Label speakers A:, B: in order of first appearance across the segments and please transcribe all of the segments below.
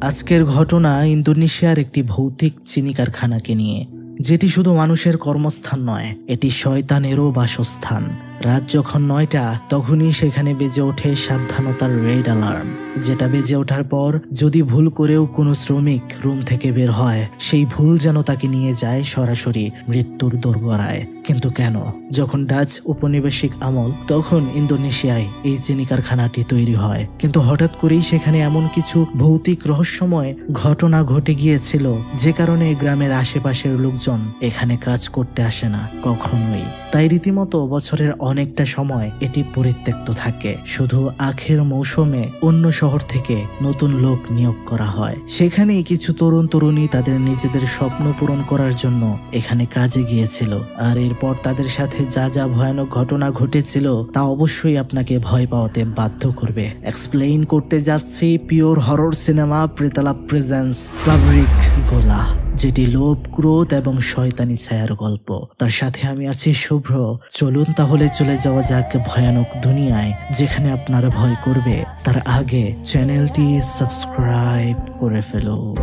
A: আজকের ঘটনা ইন্দোনেশিয়ার একটি ভৌতিক চিনি কারখানাকে নিয়ে, যেটি শুধু মানুষের কর্মস্থান নয়, এটি শয়তানেরও বাসস্থান। রাত যখন ৯টা তখনই সেখানে বেজে ওঠে সাবধানতার রেড অ্যালার্ম, যেটা বেজে ওঠার পর যদি ভুল করেও কোনো শ্রমিক রুম থেকে বের হয়, সেই ভুল যেন তাকে নিয়ে যায় সরাসরি মৃত্যুর দোরগোড়ায়। কিন্তু কেন? যখন ডাচ উপনিবেশিক আমল, তখন ইন্দোনেশিয়ায় এই চিনি কারখানাটি তৈরি হয়। কিন্তু হঠাৎ করেই সেখানে এমন কিছু ভৌতিক রহস্যময় ঘটনা ঘটে গিয়েছিল, যে কারণে গ্রামের আশেপাশের লোকজন এখানে কাজ করতে আসে না কখনোই। তাই রীতিমতো বছরের অনেকটা সময় এটি পরিত্যক্ত থাকে। শুধু আখের মৌসুমে অন্য শহর থেকে নতুন লোক নিয়োগ করা হয়। সেখানেই কিছু তরুণ তরুণী তাদের নিজেদের স্বপ্ন পূরণ করার জন্য এখানে কাজে গিয়েছিল। আর এরপর তাদের সাথে যা যা ভয়ানক ঘটনা ঘটেছিল তা অবশ্যই আপনাকে ভয় পাওয়াতে বাধ্য করবে। এক্সপ্লেইন করতে যাচ্ছি pure horror cinema Pretalap presence public গোলা, যেটি লোভ, ক্রোধ এবং শয়তানি ছায়ার গল্প। তার সাথে আমি আছি শুভ্র। চলুন তাহলে চলে যাওয়া যাক ভয়ানক দুনিয়ায়, যেখানে আপনারা ভয় করবে তার আগে চ্যানেলটি সাবস্ক্রাইব করে ফেলুন।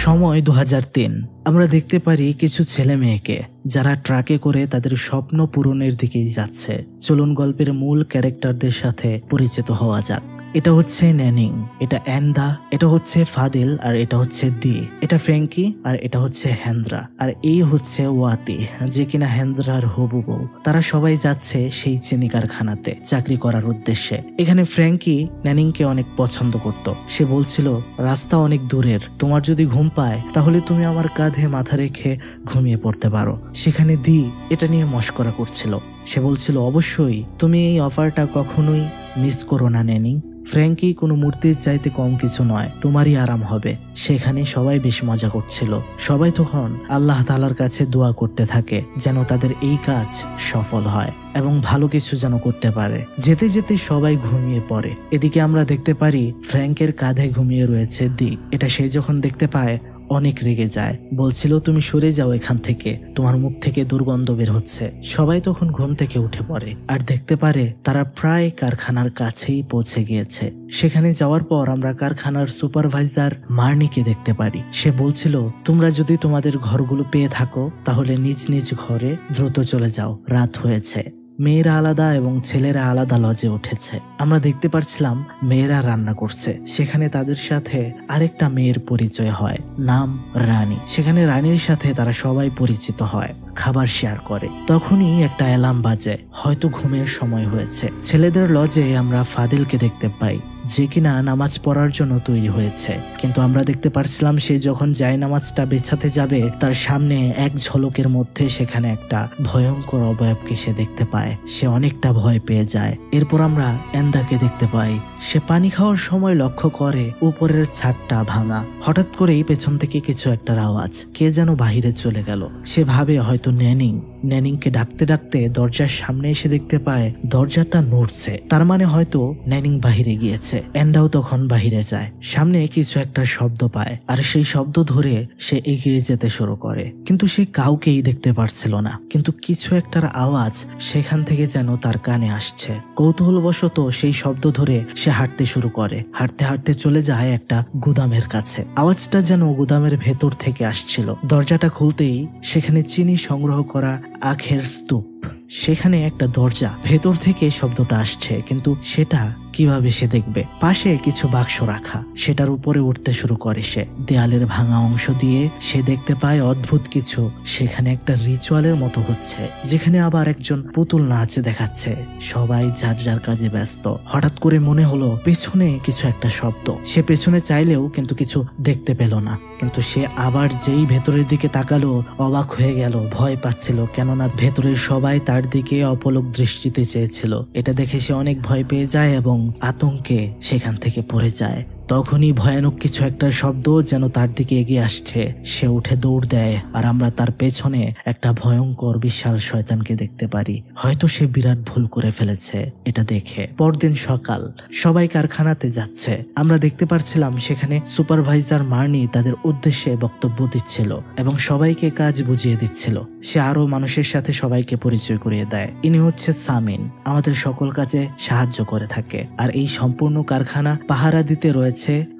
A: সময় 2003। আমরা দেখতে পারি কিছু ছেলে মেয়েকে, যারা ট্রাকে করে তাদের স্বপ্ন পূরণের দিকেই যাচ্ছে। চলুন গল্পের মূল ক্যারেক্টারদের সাথে পরিচিত হওয়া যাক। এটা হচ্ছে ন্যানিং, এটা অ্যান্ডা, এটা হচ্ছে ফাদিল, আর এটা হচ্ছে দি, এটা ফ্র্যাঙ্কি, আর এটা হচ্ছে হেন্দ্রা, আর এই হচ্ছে ওয়াতি, যে কিনা হেন্দ্রার হবু বউ। তারা সবাই যাচ্ছে সেই চিনি কারখানাতে চাকরি করার উদ্দেশ্যে। এখানে ফ্র্যাঙ্কি ন্যানিংকে অনেক পছন্দ করত। সে বলছিল, রাস্তা অনেক দূরের, তোমার যদি ঘুম পায় তাহলে তুমি আমার কাঁধে মাথা রেখে ঘুমিয়ে পড়তে পারো। সেখানে দি এটা নিয়ে মশকরা করছিল। সে বলছিল, অবশ্যই, তুমি এই অফারটা কখনোই মিস করো না ন্যানিং। ফ্র্যাঙ্কি কোনো মূর্তির চাইতে কম কিছু নয়, তোমারই আরাম হবে। সেখানে সবাই বেশ মজা করছিল। সবাই তখন আল্লাহ তাআলার কাছে দোয়া করতে থাকে যেন তাদের এই কাজ সফল হয় এবং ভালো কিছু যেন করতে পারে। যেতে যেতে সবাই ঘুমিয়ে পড়ে। এদিকে আমরা দেখতে পারি ফ্র্যাঙ্কের কাঁধে ঘুমিয়ে রয়েছে দি। এটা সে যখন দেখতে পায় অনেক রেগে যায়, বলছিল, তুমি সরে যাও এখান থেকে, তোমার মুখ থেকে দুর্গন্ধ বের হচ্ছে। সবাই তখন ঘুম থেকে উঠে পড়ে আর দেখতে পারে তারা প্রায় কারখানার কাছেই পৌঁছে গিয়েছে। সেখানে যাওয়ার পর আমরা কারখানার সুপারভাইজার মার্নিকে দেখতে পারি। সে বলছিল, তোমরা যদি তোমাদের ঘরগুলো পেয়ে থাকো তাহলে নিজ নিজ ঘরে দ্রুত চলে যাও, রাত হয়েছে। মেয়েরা আলাদা এবং ছেলেরা আলাদা লজে উঠেছে। আমরা দেখতে পাচ্ছিলাম মেয়েরা রান্না করছে। সেখানে তাদের সাথে আরেকটা মেয়ের পরিচয় হয়, নাম রানী। সেখানে রানীর সাথে তারা সবাই পরিচিত হয়, খাবার শেয়ার করে। তখনই একটা অ্যালার্ম বাজে, হয়তো ঘুমের সময় হয়েছে। ছেলেদের লজে আমরা ফাদিলকে দেখতে পাই, যে কিনা নামাজ পড়ার জন্য তৈরি হয়েছে। কিন্তু আমরা দেখতে পারছিলাম সে যখন যায় নামাজটা বেছাতে যাবে, তার সামনে এক ঝলকের মধ্যে সেখানে একটা ভয়ঙ্কর অবয়বকে সে দেখতে পায়। সে অনেকটা ভয় পেয়ে যায়। এরপর আমরা অ্যান্ডাকে দেখতে পাই। সে পানি খাওয়ার সময় লক্ষ্য করে উপরের ছাদটা ভাঙা। হঠাৎ করেই পেছন থেকে কিছু একটার আওয়াজ, কে যেন বাহিরে চলে গেল। সে ভাবে হয়তো ন্যানিংকে ডাকতে ডাকতে দরজার সামনে এসে দেখতে পায় দরজাটা নড়ছে। তার মানে হয়তো ন্যানিং বাহিরে গিয়েছে। অ্যান্ডাও তখন বাহিরে যায়। সামনে কিছু একটা শব্দ পায় আর সেই শব্দ ধরে সে এগিয়ে যেতে শুরু করে, কিন্তু সে কাউকেই দেখতে পারছিল না। কিন্তু কিছু একটার আওয়াজ সেখান থেকে যেন তার কানে আসছে। কৌতূহলবশত সেই শব্দ ধরে সে হাঁটতে শুরু করে। হাঁটতে হাঁটতে চলে যায় একটা গুদামের কাছে। আওয়াজটা যেন গুদামের ভেতর থেকে আসছিল। দরজাটা খুলতেই সেখানে চিনি সংগ্রহ করা আখের স্তূপ। সেখানে একটা দরজা, ভেতর থেকে শব্দটা আসছে, কিন্তু সেটা কিভাবে সে দেখবে? পাশে কিছু বাক্স রাখা, সেটার উপরে উঠতে শুরু করে সে। দেয়ালের ভাঙা অংশ দিয়ে সে দেখতে পায় অদ্ভুত কিছু। সেখানে একটা রিচুয়ালের মতো হচ্ছে, যেখানে আবার একজন পুতুল নাচ দেখাচ্ছে। সবাই যার যার কাজে ব্যস্ত। হঠাৎ করে মনে হলো পেছনে কিছু একটা শব্দ। সে পেছনে চাইলেও কিন্তু কিছু দেখতে পেল না। কিন্তু সে আবার যেই ভেতরের দিকে তাকালো, অবাক হয়ে গেল, ভয় পাচ্ছিল, কেননা ভেতরের সবাই তার দিকে অপলক দৃষ্টিতে চেয়েছিল। এটা দেখে সে অনেক ভয় পেয়ে যায় এবং আতঙ্কে সেখান থেকে পড়ে যায়। তখনই ভয়ানক কিছু একটা শব্দ যেন তার দিকে এগিয়ে আসছে। সে উঠে দৌড় দেয় আর আমরা তার পেছনে একটা ভয়ঙ্কর বিশাল শয়তানকে দেখতে পারি। হয়তো সে বিরাট ভুল করে ফেলেছে এটা দেখে। পরদিন সকাল, সবাই কারখানাতে যাচ্ছে। আমরা দেখতে পারছিলাম সেখানে সুপারভাইজার মার্নি তাদের উদ্দেশ্যে বক্তব্য দিচ্ছিল এবং সবাইকে কাজ বুঝিয়ে দিচ্ছিল। সে আরো মানুষের সাথে সবাইকে পরিচয় করিয়ে দেয়। ইনি হচ্ছে সামিন, আমাদের সকল কাজে সাহায্য করে থাকে। আর এই সম্পূর্ণ কারখানা পাহারা দিতে রয়েছে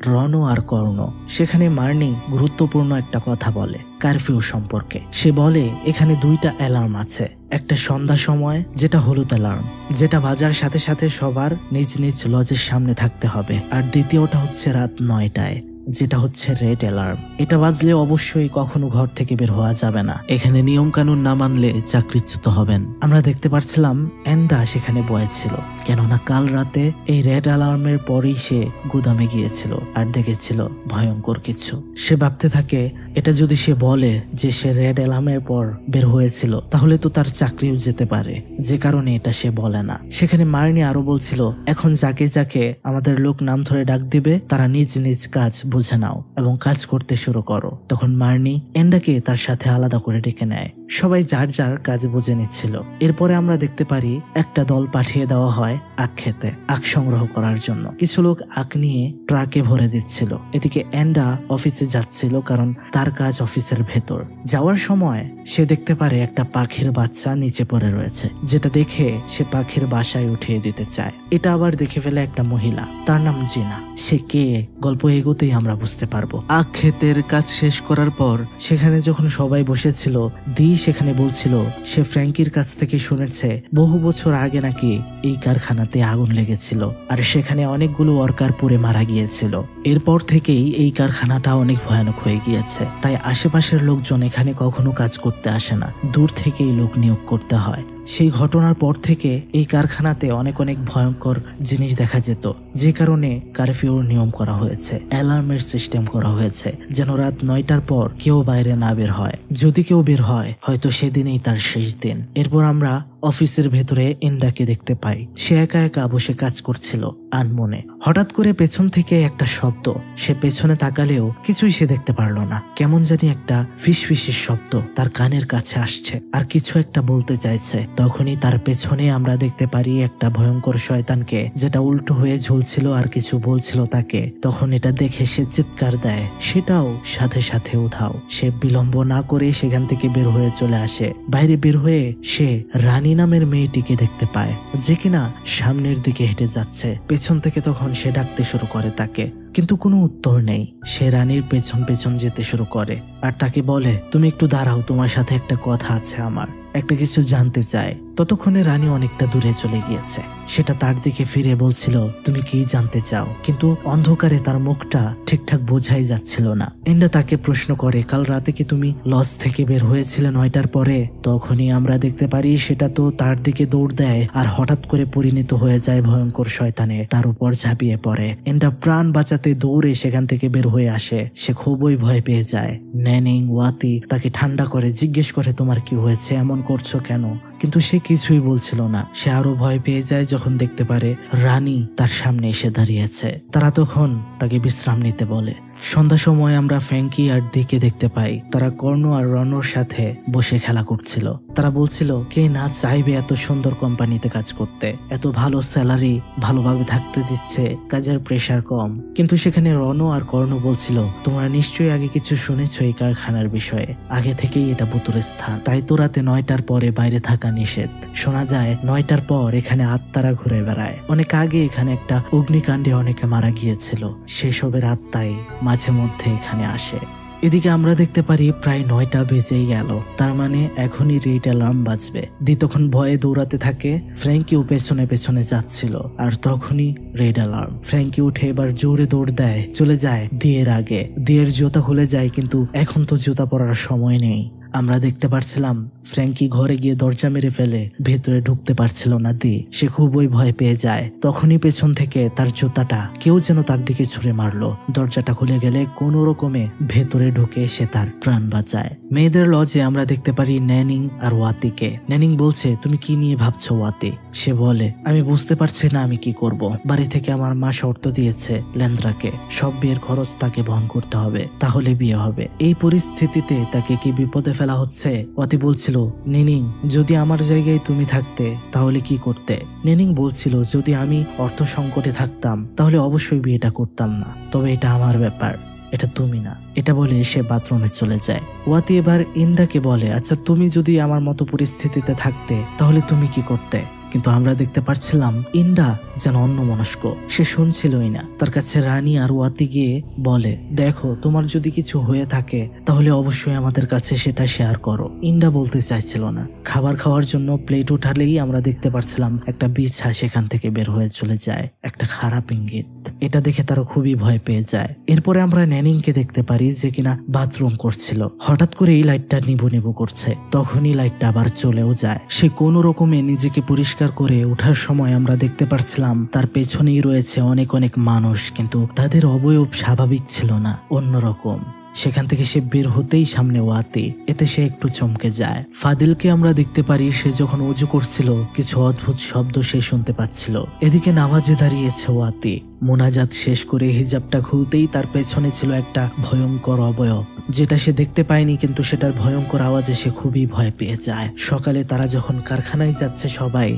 A: রণ আর কর্ণ। সেখানে মার্নি গুরুত্বপূর্ণ একটা কথা বলে কারফিউ সম্পর্কে। সে বলে এখানে 2টা অ্যালার্ম আছে, একটা সন্ধ্যা সময় যেটা হলুদ অ্যালার্ম, যেটা বাজার সাথে সাথে সবার নিজ নিজ লজের সামনে থাকতে হবে, আর দ্বিতীয়টা হচ্ছে রাত 9টায় যেটা হচ্ছে রেড অ্যালার্ম। এটা বাজলে অবশ্যই কখনো ঘর থেকে বের হওয়া যাবে না। এখানে নিয়ম কানুন না মানলে চাকরিচ্যুত হবেন। আমরা দেখতে পাচ্ছিলাম এন্ডা সেখানে বয়েছিল, কেননা কাল রাতে এই রেড অ্যালার্মের পরেই সে গুদামে গিয়েছিল আর দেখেছিল ভয়ঙ্কর কিছু। সে ভাবতে থাকে এটা যদি সে বলে যে সে রেড অ্যালার্মের পর বের হয়েছিল তাহলে তো তার চাকরিও যেতে পারে, যে কারণে এটা সে বলে না। সেখানে মার্নি আরো বলছিল এখন যাকে যাকে আমাদের লোক নাম ধরে ডাক দিবে তারা নিজ নিজ কাজ বুঝে নাও এবং কাজ করতে শুরু করো। তখন মার্নি এন্ডাকে তার সাথে আলাদা করে ডেকে নেয়। সবাই যার যার কাজ বুঝে নিচ্ছিল। এরপরে আমরা দেখতে পারি একটা দল পাঠিয়ে দেওয়া হয় আখ খেতে, আখ সংগ্রহ করার জন্য। কিছু লোক আখ নিয়ে ট্রাকে ভরে দিচ্ছিল। এদিকে এন্ডা অফিসে যাচ্ছিল, কারণ তার কাজ অফিসের ভেতর। যাওয়ার সময় সে দেখতে পারে একটা পাখির বাচ্চা নিচে পড়ে রয়েছে, যেটা দেখে সে পাখির বাসায় উঠিয়ে দিতে চায়। এটা আবার দেখে ফেলে একটা মহিলা, তার নাম জিনা। সে কে গল্প এগোতেই আমরা বুঝতে পারবো। আখ ক্ষেতের কাজ শেষ করার পর সেখানে যখন সবাই বসেছিল, দি সেখানে বলছিল সে ফ্র্যাঙ্কির কাছ থেকে শুনেছে বহু বছর আগে নাকি এই কারখানাতে আগুন লেগেছিল আর সেখানে অনেকগুলো ওয়ার্কার পুড়ে মারা গিয়েছিল। এরপর থেকেই এই কারখানাটা অনেক ভয়ানক হয়ে গিয়েছে, তাই আশেপাশের লোকজন এখানে কখনো কাজ করতে আসে না, দূর থেকেই লোক নিয়োগ করতে হয়। সেই ঘটনার পর থেকে এই কারখানাতে অনেক অনেক ভয়ঙ্কর জিনিস দেখা যেত, যে কারণে কারফিউর নিয়ম করা হয়েছে, অ্যালার্মের সিস্টেম করা হয়েছে, যেন রাত 9টার পর কেউ বাইরে না বের হয়। যদি কেউ বের হয় হয়তো সেদিনই তার শেষ দিন। এরপর আমরা অফিসের ভেতরে এন্ডাকে দেখতে পাই। সে একা একা বসে কাজ করছিল আনমনে। হঠাৎ করে পেছন থেকে একটা শব্দ। সে পেছনে তাকালেও কিছুই সে দেখতে পারলো না। কেমন জানি একটা ফিসফিসের শব্দ তার কানের কাছে আসছে আর কিছু একটা বলতে চাইছে। তখনই তার পেছনে আমরা দেখতে পারি একটা ভয়ঙ্কর শয়তানকে, যেটা উল্টো হয়ে ঝুলছিল আর কিছু বলছিল তাকে। তখন এটা দেখে সে চিৎকার দেয়, সেটাও সাথে সাথে উধাও। সে বিলম্ব না করে সেখান থেকে বের হয়ে চলে আসে। বাইরে বের হয়ে সে রানী নামের মেয়েটিকে দেখতে পায়, যে কিনা সামনের দিকে হেঁটে যাচ্ছে। পেছন থেকে তখন সে ডাকতে শুরু করে তাকে, কিন্তু কোনো উত্তর নেই। সে রানীর পেছন পেছন যেতে শুরু করে আর তাকে বলে তুমি একটু দাঁড়াও, তোমার সাথে একটা কথা আছে, আমার একটা কিছু জানতে চায়। ততক্ষণে রানী অনেকটা দূরে চলে গিয়েছে। সেটা তার দিকে ফিরে বলছিল তুমি কি জানতে চাও, কিন্তু অন্ধকারে তার মুখটা ঠিকঠাক বোঝাই যাচ্ছিল না। এন্ডা তাকে প্রশ্ন করে কাল রাতে কি তুমি লজ থেকে বের হয়েছিলে 9টার পরে? তখনই আমরা দেখতে পারি সেটা তো তার দিকে দৌড় দেয় আর হঠাৎ করে পরিণত হয়ে যায় ভয়ঙ্কর শয়তানে, তার উপর ঝাঁপিয়ে পড়ে। এন্ডা প্রাণ বাঁচাতে দৌড়ে সেখান থেকে বের হয়ে আসে। সে খুবই ভয় পেয়ে যায়। ন্যানিং ওয়াতি তাকে ঠান্ডা করে জিজ্ঞেস করে তোমার কি হয়েছে, এমন করছো কেন? কিন্তু সে কিছুই বলছিল না। সে আরো ভয় পেয়ে যায় যখন দেখতে পারে রানী তার সামনে এসে দাঁড়িয়েছে। তারা তখন তাকে বিশ্রাম নিতে বলে। সন্ধ্যা সময় আমরা ফ্র্যাঙ্কি আর দিকে দেখতে পাই। তারা কর্ণ আর রণর সাথে বসে খেলা করছিল। তারা বলছিল কে না চাইবে এত সুন্দর কোম্পানিতে কাজ করতে, এত ভালো স্যালারি, ভালোভাবে থাকতে দিচ্ছে, কাজের প্রেসার কম। কিন্তু সেখানে রণ আর কর্ণ বলছিল তোমরা নিশ্চয়ই আগে কিছু শুনেছো এই কারখানার বিষয়ে, আগে থেকেই এটা ভুতুড়ে স্থান, তাই তো রাতে 9টার পরে বাইরে থাকা নিষেধ। শোনা যায় 9টার পর এখানে আত্মারা ঘুরে বেড়ায়। অনেক আগে এখানে একটা অগ্নিকাণ্ডে অনেকে মারা গিয়েছিল, সেসবের আত্মাই মাঝে মধ্যে এখানে আসে। এদিকে আমরা দেখতে পারি প্রায় 9টা বেজেই গেল, তার মানে এখনই রেড অ্যালার্ম বাজবে। দি তখন ভয়ে দৌড়াতে থাকে। ফ্র্যাঙ্কিও পেছনে পেছনে যাচ্ছিল আর তখনই রেড অ্যালার্ম। ফ্র্যাঙ্কি উঠে এবার জোরে দৌড় দেয়, চলে যায় দিয়ের আগে। দিয়ের জুতা খুলে যায়, কিন্তু এখন তো জুতা পরার সময় নেই। আমরা দেখতে পারছিলাম ফ্র্যাঙ্কি ঘরে গিয়ে দরজা মেরে ফেলে, ভেতরে ঢুকতে পারছিল না দি। সে খুবই ভয় পেয়ে যায়। তখনই পেছন থেকে তার জুতাটা কেউ যেন তার দিকে ছুঁড়ে মারলো। দরজাটা খুলে গেলে কোনো রকমে ভেতরে ঢুকে সে তার প্রাণ বাঁচায়। মেয়েদের লজে আমরা দেখতে পারি ন্যানিং আর ওয়াতিকে। ন্যানিং বলছে, তুমি কি নিয়ে ভাবছো ওয়াতি? সে বলে, আমি বুঝতে পারছি না আমি কি করব। বাড়ি থেকে আমার মা শর্ত দিয়েছে লেন্দ্রাকে সব বিয়ের খরচ তাকে বহন করতে হবে, তাহলে বিয়ে হবে। এই পরিস্থিতিতে তাকে কি বিপদে ফেলা হচ্ছে? ওয়াতি বলছিল, নেনিং যদি আমার জায়গায় তুমি থাকতে তাহলে কি করতে? নেনিং বলছিল, যদি আমি অর্থ সংকটে থাকতাম তাহলে অবশ্যই বিয়েটা করতাম না, তবে এটা আমার ব্যাপার, এটা তুমি না। এটা বলে সে বাথরুমে চলে যায়। ওয়াতি এবার ইন্দাকে বলে, আচ্ছা তুমি যদি আমার মতো পরিস্থিতিতে থাকতে তাহলে তুমি কি করতে? কিন্তু আমরা দেখতে পাচ্ছিলাম ইন্ডা যেন অন্যমনস্ক, সে শুনছিলই না। তার কাছে রানী আর ওয়াতি গিয়ে বলে, দেখো তোমার যদি কিছু হয়ে থাকে তাহলে অবশ্যই আমাদের কাছে সেটা শেয়ার করো। ইন্ডা বলতে চাইছিল না। খাবার খাওয়ার জন্য প্লেট উঠালেই আমরা দেখতে পাচ্ছিলাম একটা বিছা সেখান থেকে বের হয়ে চলে যায়, একটা খারাপ ইঙ্গিত। এটা দেখে তারা খুবই ভয় পেয়ে যায়। এরপরে আমরা ন্যানিংকে দেখতে পারি যে কিনা বাথরুম করছিল। হঠাৎ করে এই লাইটটা নিভু নিভু করছে, তখনই লাইটটা আবার চলেও যায়। সে কোনো রকমে নিজেকে পরিষ্কার করে ওঠার সময় আমরা দেখতে পাচ্ছিলাম তার পেছনেই রয়েছে অনেক অনেক মানুষ, কিন্তু তাদের অবয়ব স্বাভাবিক ছিল না, অন্যরকম। সেখান থেকে সে বের হতেই সামনে ওয়াতি, এতে সে একটু চমকে যায়। ফাদিলকে আমরা দেখতে পারি সে যখন উজু করছিল কিছু অদ্ভুত শব্দ সে শুনতে পাচ্ছিল। এদিকে নামাজে দাঁড়িয়েছে ওয়াতি। মোনাজাত শেষ করে হিজাবটা খুলতেই তার পেছনে ছিল একটা ভয়ঙ্কর অবয়ব, যেটা সে দেখতে পায়নি, কিন্তু সেটার ভয়ঙ্কর আওয়াজে সে খুবই ভয় পেয়ে যায়। সকালে তারা যখন কারখানায় যাচ্ছে সবাই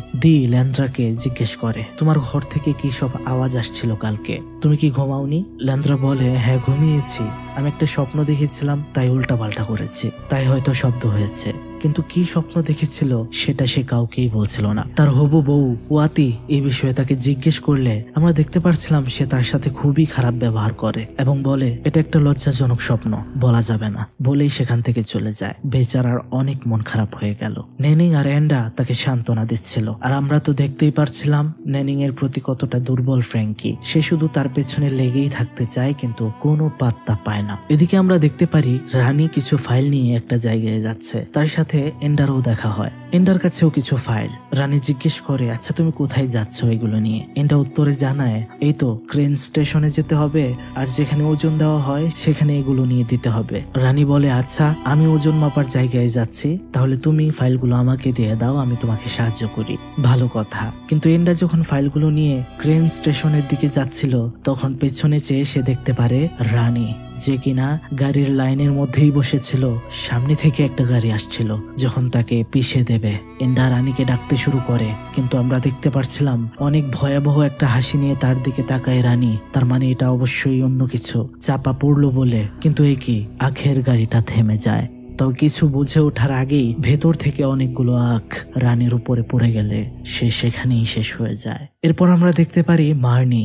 A: লেন্দ্রাকে জিজ্ঞেস করে, তোমার ঘর থেকে কি সব আওয়াজ আসছিল কালকে? তুমি কি ঘুমাওনি? লেন্দ্রা বলে, হ্যাঁ ঘুমিয়েছি, আমি একটা স্বপ্ন দেখেছিলাম তাই উল্টা পাল্টা করেছি, তাই হয়তো শব্দ হয়েছে। কিন্তু কি স্বপ্ন দেখেছিল সেটা সে কাউকেই বলছিল না। তার হবু বউ ওয়াতি এই বিষয়ে তাকে জিজ্ঞেস করলে আমরা দেখতে পাচ্ছিলাম সে তার সাথে খুবই খারাপ ব্যবহার করে এবং বলে, এটা একটা লজ্জাজনক স্বপ্ন, বলা যাবে না, বলেই সেখান থেকে চলে যায়। বেচারার অনেক মন খারাপ হয়ে গেল। নেনিং আর এন্ডা তাকে সান্ত্বনা দিচ্ছিল, আর আমরা তো দেখতেই পারছিলাম নেনিং এর প্রতি কতটা দুর্বল ফ্র্যাঙ্কি। সে শুধু তার পেছনে লেগেই থাকতে চায়, কিন্তু কোনো পাত্তা পায় না। এদিকে আমরা দেখতে পারি রানী কিছু ফাইল নিয়ে একটা জায়গায় যাচ্ছে, তার সাথে এন্ডারও দেখা হয়। এন্ডার কাছেও কিছু ফাইল। রানী জিজ্ঞেস করে, আচ্ছা তুমি কোথায় যাচ্ছ এগুলো নিয়ে? এন্ডা উত্তরে জানায়, এই তো ক্রেন স্টেশনে যেতে হবে, আর যেখানে ওজন দেওয়া হয় সেখানে এগুলো নিয়ে দিতে হবে। রানী বলে, আচ্ছা আমি ওজন মাপার জায়গায় যাচ্ছি, তাহলে তুমি ফাইলগুলো আমাকে দিয়ে দাও, আমি তোমাকে সাহায্য করি। ভালো কথা। কিন্তু এন্ডা যখন ফাইলগুলো নিয়ে ক্রেন স্টেশনের দিকে যাচ্ছিল তখন পেছনে চেয়ে সে দেখতে পারে রানী, যে কিনা গাড়ির লাইনের মধ্যেই বসেছিল। সামনে থেকে একটা গাড়ি আসছিল। যখন তাকে পিষে দেবে এন্ডা রানীকে ডাকতে শুরু করে, কিন্তু আমরা দেখতে পাচ্ছিলাম অনেক ভয়াবহ একটা হাসি নিয়ে তার দিকে তাকায় রানী। তার মানে এটা অবশ্যই অন্য কিছু চাপা পড়লো বলে। কিন্তু এই কি, আখের গাড়িটা থেমে যায়। তবে কিছু বুঝে ওঠার আগেই ভেতর থেকে অনেকগুলো আখ রানীর উপরে পড়ে গেলে সে সেখানেই শেষ হয়ে যায়। এরপর আমরা দেখতে পারি মার্নি,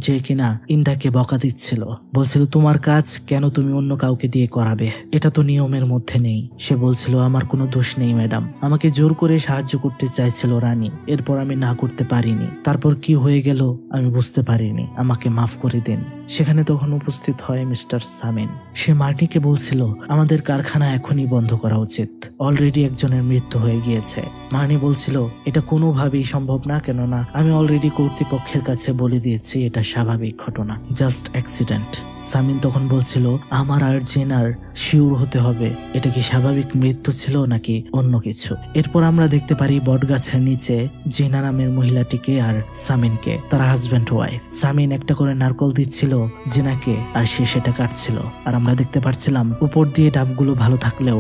A: যে কিনা ইন্ডাকে বকা দিচ্ছিল, বলছিল তোমার কাজ কেন তুমি অন্য কাউকে দিয়ে করাবে, এটা তো নিয়মের মধ্যে নেই। সে বলছিল আমার কোনো দোষ নেই ম্যাডাম, আমাকে জোর করে সাহায্য করতে চাইছিল রানী, এরপর আমি না করতে পারিনি। তারপর কি হয়ে গেল আমি বুঝতে পারিনি, আমাকে মাফ করে দিন। সেখানে তখন উপস্থিত হয় মিস্টার সামিন। সে মার্নিকে বলছিল আমাদের কারখানা এখনই বন্ধ করা উচিত, অলরেডি একজনের মৃত্যু হয়ে গিয়েছে। মার্নি বলছিল এটা কোনোভাবেই সম্ভব না, কেননা আমি অলরেডি কর্তৃপক্ষের কাছে বলে দিয়েছি এটা স্বাভাবিক ঘটনা, জাস্ট অ্যাক্সিডেন্ট। সামিন তখন বলছিল আমার আর জেনার শিওর হতে হবে এটা কি স্বাভাবিক মৃত্যু ছিল নাকি অন্য কিছু। এরপর আমরা দেখতে পারি বটগাছের নিচে জেনা নামের মহিলাটিকে আর সামিনকে, তারা হাজব্যান্ড ওয়াইফ। সামিন একটা করে নারকল দিচ্ছিল জেনাকে আর সে সেটা কাটছিল, আর আমরা দেখতে পাচ্ছিলাম উপর দিয়ে ডাবগুলো ভালো থাকলেও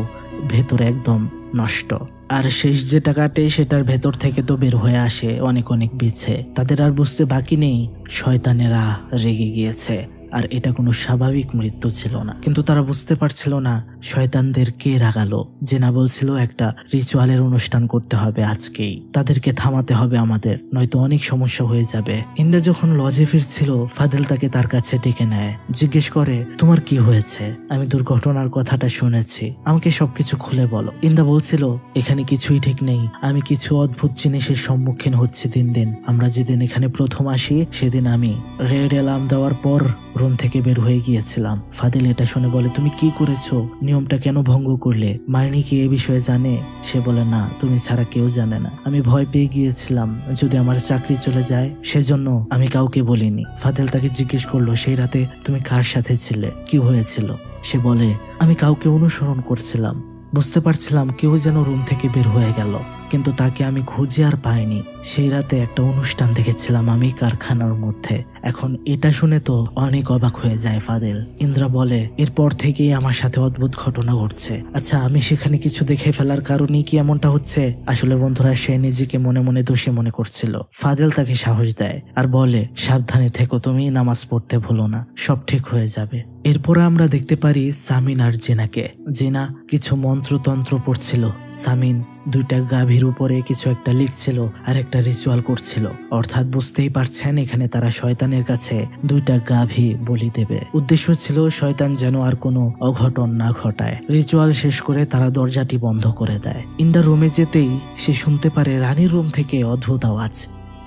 A: ভেতরে একদম নষ্ট। আর শেষ যেটা কাটে সেটার ভেতর থেকে তো বের হয়ে আসে অনেক অনেক বিছে। তাদের আর বুঝতে বাকি নেই শয়তানেরা রেগে গিয়েছে, আর এটা কোনো স্বাভাবিক মৃত্যু ছিল না। কিন্তু তারা বুঝতে পারছিল না শয়তানদের কে রাগালো। জেনা বলছিল একটা রিচুয়ালের অনুষ্ঠান করতে হবে আজকেই, তাদেরকে থামাতে হবে আমাদের, নয়তো অনেক সমস্যা হয়ে যাবে। ইন্ডা যখন লজে ফিরছিল ফাদিল তাকে তার কাছে ডেকে নেয়, জিজ্ঞেস করে তোমার কি হয়েছে? আমি দুর্ঘটনার কথাটা শুনেছি, আমাকে সবকিছু খুলে বলো। ইন্দা বলছিল এখানে কিছুই ঠিক নেই, আমি কিছু অদ্ভুত জিনিসের সম্মুখীন হচ্ছি দিন দিন। আমরা যেদিন এখানে প্রথম আসি সেদিন আমি রেড অ্যালার্ম দেওয়ার পর রুম থেকে বের হয়ে গিয়েছিলাম। ফাদিল এটা শুনে বলে তুমি কি করেছো, নিয়মটা কেন ভঙ্গ করলে? মার্নি কি এ বিষয়ে জানে? সে বলে না, তুমি ছাড়া কেউ জানে না। আমি ভয় পেয়ে গিয়েছিলাম যদি আমার চাকরি চলে যায়, সেজন্য আমি কাউকে বলিনি। ফাদিল তাকে জিজ্ঞেস করলো সেই রাতে তুমি কার সাথে ছিলে, কি হয়েছিল? সে বলে আমি কাউকে অনুসরণ করছিলাম, বুঝতে পারছিলাম কেউ যেন রুম থেকে বের হয়ে গেল, কিন্তু তাকে আমি খুঁজে আর পাইনি। সেই রাতে একটা অনুষ্ঠান দেখেছিলাম আমি কারখানার মধ্যে। এখন এটা শুনে তো অনেক অবাক হয়ে যায় ফাদিল। ইন্দ্রা বলে, এরপর থেকেই আমার সাথে অদ্ভুত ঘটনা ঘটছে। আচ্ছা, আমি সেখানে কিছু দেখে ফেলার কারণেই কি এমনটা হচ্ছে? আসলে বন্ধুরা, সে নিজেকে মনে মনে দোষী মনে করছিল। ফাদিল তাকে সাহস দেয় আর বলে, সাবধানে থেকো, তুমি নামাজ পড়তে ভুলো না, সব ঠিক হয়ে যাবে। এরপরে আমরা দেখতে পারি সামিন আর জিনাকে। জিনা কিছু মন্ত্রতন্ত্র পড়ছিল, সামিন দুইটা গাভীর উপরে কিছু একটা লিখছিল আর একটা রিচুয়াল করছিল। অর্থাৎ বুঝতেই পারছেন, এখানে তারা শয়তানের কাছে দুইটা গাভী বলি দেবে। উদ্দেশ্য ছিল শয়তান যেন আর কোনো অঘটন না ঘটায়। রিচুয়াল শেষ করে তারা দরজাটি বন্ধ করে দেয়। ইন্ডা রুমে যেতেই সে শুনতে পারে রানীর রুম থেকে অদ্ভুত আওয়াজ,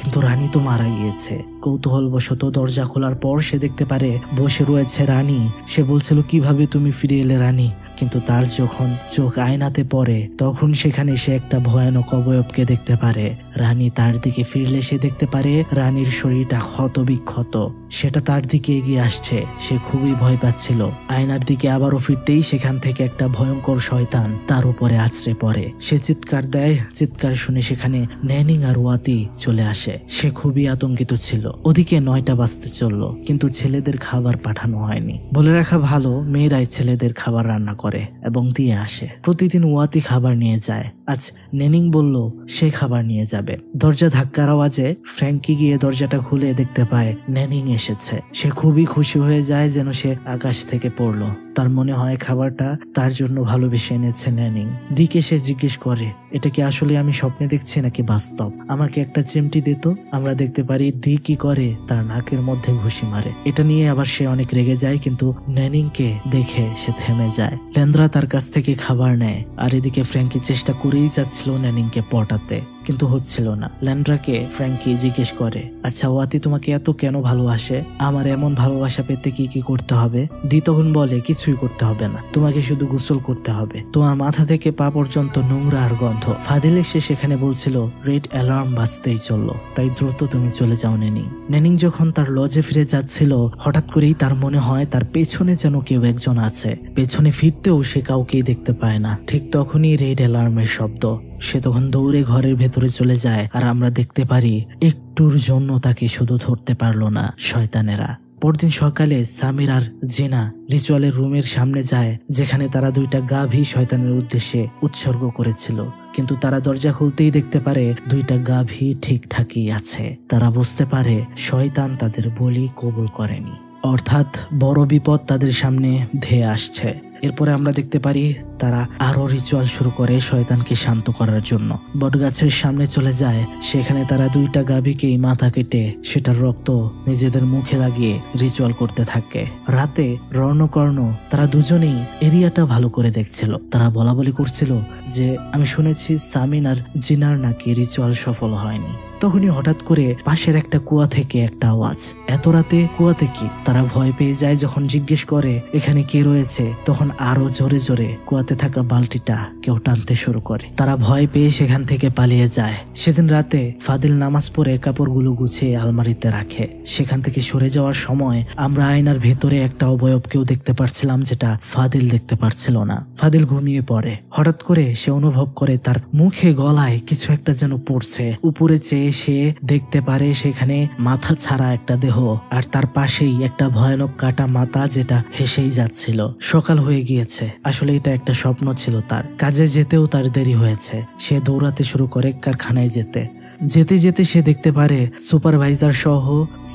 A: কিন্তু রানী তো মারা গিয়েছে। কৌতূহলবশত দরজা খোলার পর সে দেখতে পারে বসে রয়েছে রানী। সে বলছিল, কিভাবে তুমি ফিরে এলে রানী? কিন্তু তার যখন চোখ আয়নাতে পড়ে তখন সেখানে সে একটা ভয়ানক অবয়বকে দেখতে পারে। রানী তার দিকে ফিরলে সে দেখতে পারে রানীর শরীরটা ক্ষত বিক্ষত, সেটা তার দিকে এগিয়ে আসছে। সে খুবই ভয় পাচ্ছিল। আয়নার দিকে আবারও ফিরতেই সেখান থেকে একটা ভয়ঙ্কর শয়তান তার উপরে আছড়ে পড়ে। সে চিৎকার দেয়, চিৎকার শুনে সেখানে ন্যানিং আর ওয়াতি চলে আসে। সে খুবই আতঙ্কিত ছিল। ওদিকে 9টা বাজতে চললো, কিন্তু ছেলেদের খাবার পাঠানো হয়নি। বলে রাখা ভালো, মেয়েরাই ছেলেদের খাবার রান্না করে এবং দিয়ে আসে। প্রতিদিন ওয়াতি খাবার নিয়ে যায়। আজ নেনিং বলল সে খাবার নিয়ে যাবে। দরজা ধাক্কার আওয়াজে ফ্র্যাঙ্কি গিয়ে দরজাটা খুলে দেখতে পায় নেনিং এসেছে। সে খুবই খুশি হয়ে যায়, যেন সে আকাশ থেকে পড়লো। তার মনে হয় খাবারটা তার জন্য ভালোবেসে এনেছে নেনিং। দিকে সে জিজ্ঞেস করে, এটা কি আসলে আমি স্বপ্নে দেখছি নাকি বাস্তব? আমাকে একটা চিমটি দিত। আমরা দেখতে পারি দি কি করে, তার নাকের মধ্যে ঘুষি মারে। এটা নিয়ে আবার সে অনেক রেগে যায়, কিন্তু নেনিংকে দেখে সে থেমে যায়। লেন্দ্রা তার কাছ থেকে খাবার নেয়, আর এদিকে ফ্র্যাঙ্কি চেষ্টা করেই যাচ্ছিল নেনিংকে পটাতে, কিন্তু হচ্ছিল না। ল্যান্ড্রাকে ফ্র্যাঙ্কি জিজ্ঞেস করে, আচ্ছা ওয়াতি তোমাকে এত কেন ভালোবাসে? আমার এমন ভালোবাসা পেতে কি কি করতে হবে? দি তখন বলে, কিছুই করতে হবে না, তোমাকে শুধু গোসল করতে হবে। তোমার মাথা থেকে পা পর্যন্ত নোংরা আর গন্ধ। ফাদিল এসে সেখানে বলছিল রেড অ্যালার্ম বাজতেই চললো, তাই দ্রুত তুমি চলে যাও নেনিং। নেনিং যখন তার লজে ফিরে যাচ্ছিল, হঠাৎ করেই তার মনে হয় তার পেছনে যেন কেউ একজন আছে। পেছনে ফিরতেও সে কাউকেই দেখতে পায় না। ঠিক তখনই রেড অ্যালার্মের শব্দ। সে তখন দৌড়ে ঘরের ভেতরে চলে যায়, আর আমরা দেখতে পারি একটুর জন্য তাকে শুধু ধরতে পারলো না শয়তানেরা। পরদিন সকালে সামির আর জিনা রিচুয়ালের রুমের সামনে যায়, যেখানে তারা দুইটা গাভী শয়তানের উদ্দেশ্যে উৎসর্গ করেছিল। কিন্তু তারা দরজা খুলতেই দেখতে পারে দুইটা গাভী ঠিকঠাকই আছে। তারা বুঝতে পারে শয়তান তাদের বলি কবুল করেনি, অর্থাৎ বড় বিপদ তাদের সামনে ধেয়ে আসছে। এরপরে আমরা দেখতে পারি তারা আরো রিচুয়াল শুরু করে শয়তানকে শান্ত করার জন্য। বটগাছের সামনে চলে যায়, সেখানে তারা দুইটা গাভীকেই মাথা কেটে সেটার রক্ত নিজেদের মুখে লাগিয়ে রিচুয়াল করতে থাকে। রাতে রণকর্ণ তারা দুজনেই এরিয়াটা ভালো করে দেখছিল। তারা বলা বলি করছিল যে, আমি শুনেছি সামিন আর জিনার নাকি রিচুয়াল সফল হয়নি। তখনই হঠাৎ করে পাশের একটা কুয়া থেকে একটা আওয়াজ। এত রাতে কুয়াতে কি? তারা ভয় পেয়ে যায়। যখন জিজ্ঞেস করে এখানে কে রয়েছে, তখন আরো জোরে জোরে কুয়াতে থাকা বালতিটা কেউ টানতে শুরু করে। তারা ভয় পেয়ে সেখান থেকে পালিয়ে যায়। সেদিন রাতে ফাদিল নামাজ পড়ে কাপড়গুলো গুছিয়ে আলমারিতে রাখে। সেখান থেকে সরে যাওয়ার সময় আমরা আয়নার ভেতরে একটা অবয়বকেও দেখতে পারছিলাম, যেটা ফাদিল দেখতে পারছিল না। ফাদিল ঘুমিয়ে পড়ে। হঠাৎ করে সে অনুভব করে তার মুখে গলায় কিছু একটা যেন পড়ছে। উপরে চেয়ে সে দেখতে পারে সেখানে মাথা ছাড়া একটা দেহ, আর তার পাশেই একটা ভয়ানক কাটা মাথা, যেটা হেসেই যাচ্ছিল। সকাল হয়ে গিয়েছে। আসলে এটা একটা স্বপ্ন ছিল তার। কাজে যেতেও তার দেরি হয়েছে। সে দৌড়াতে শুরু করে কারখানায় যেতে যেতে সে দেখতে পারে সুপারভাইজার সহ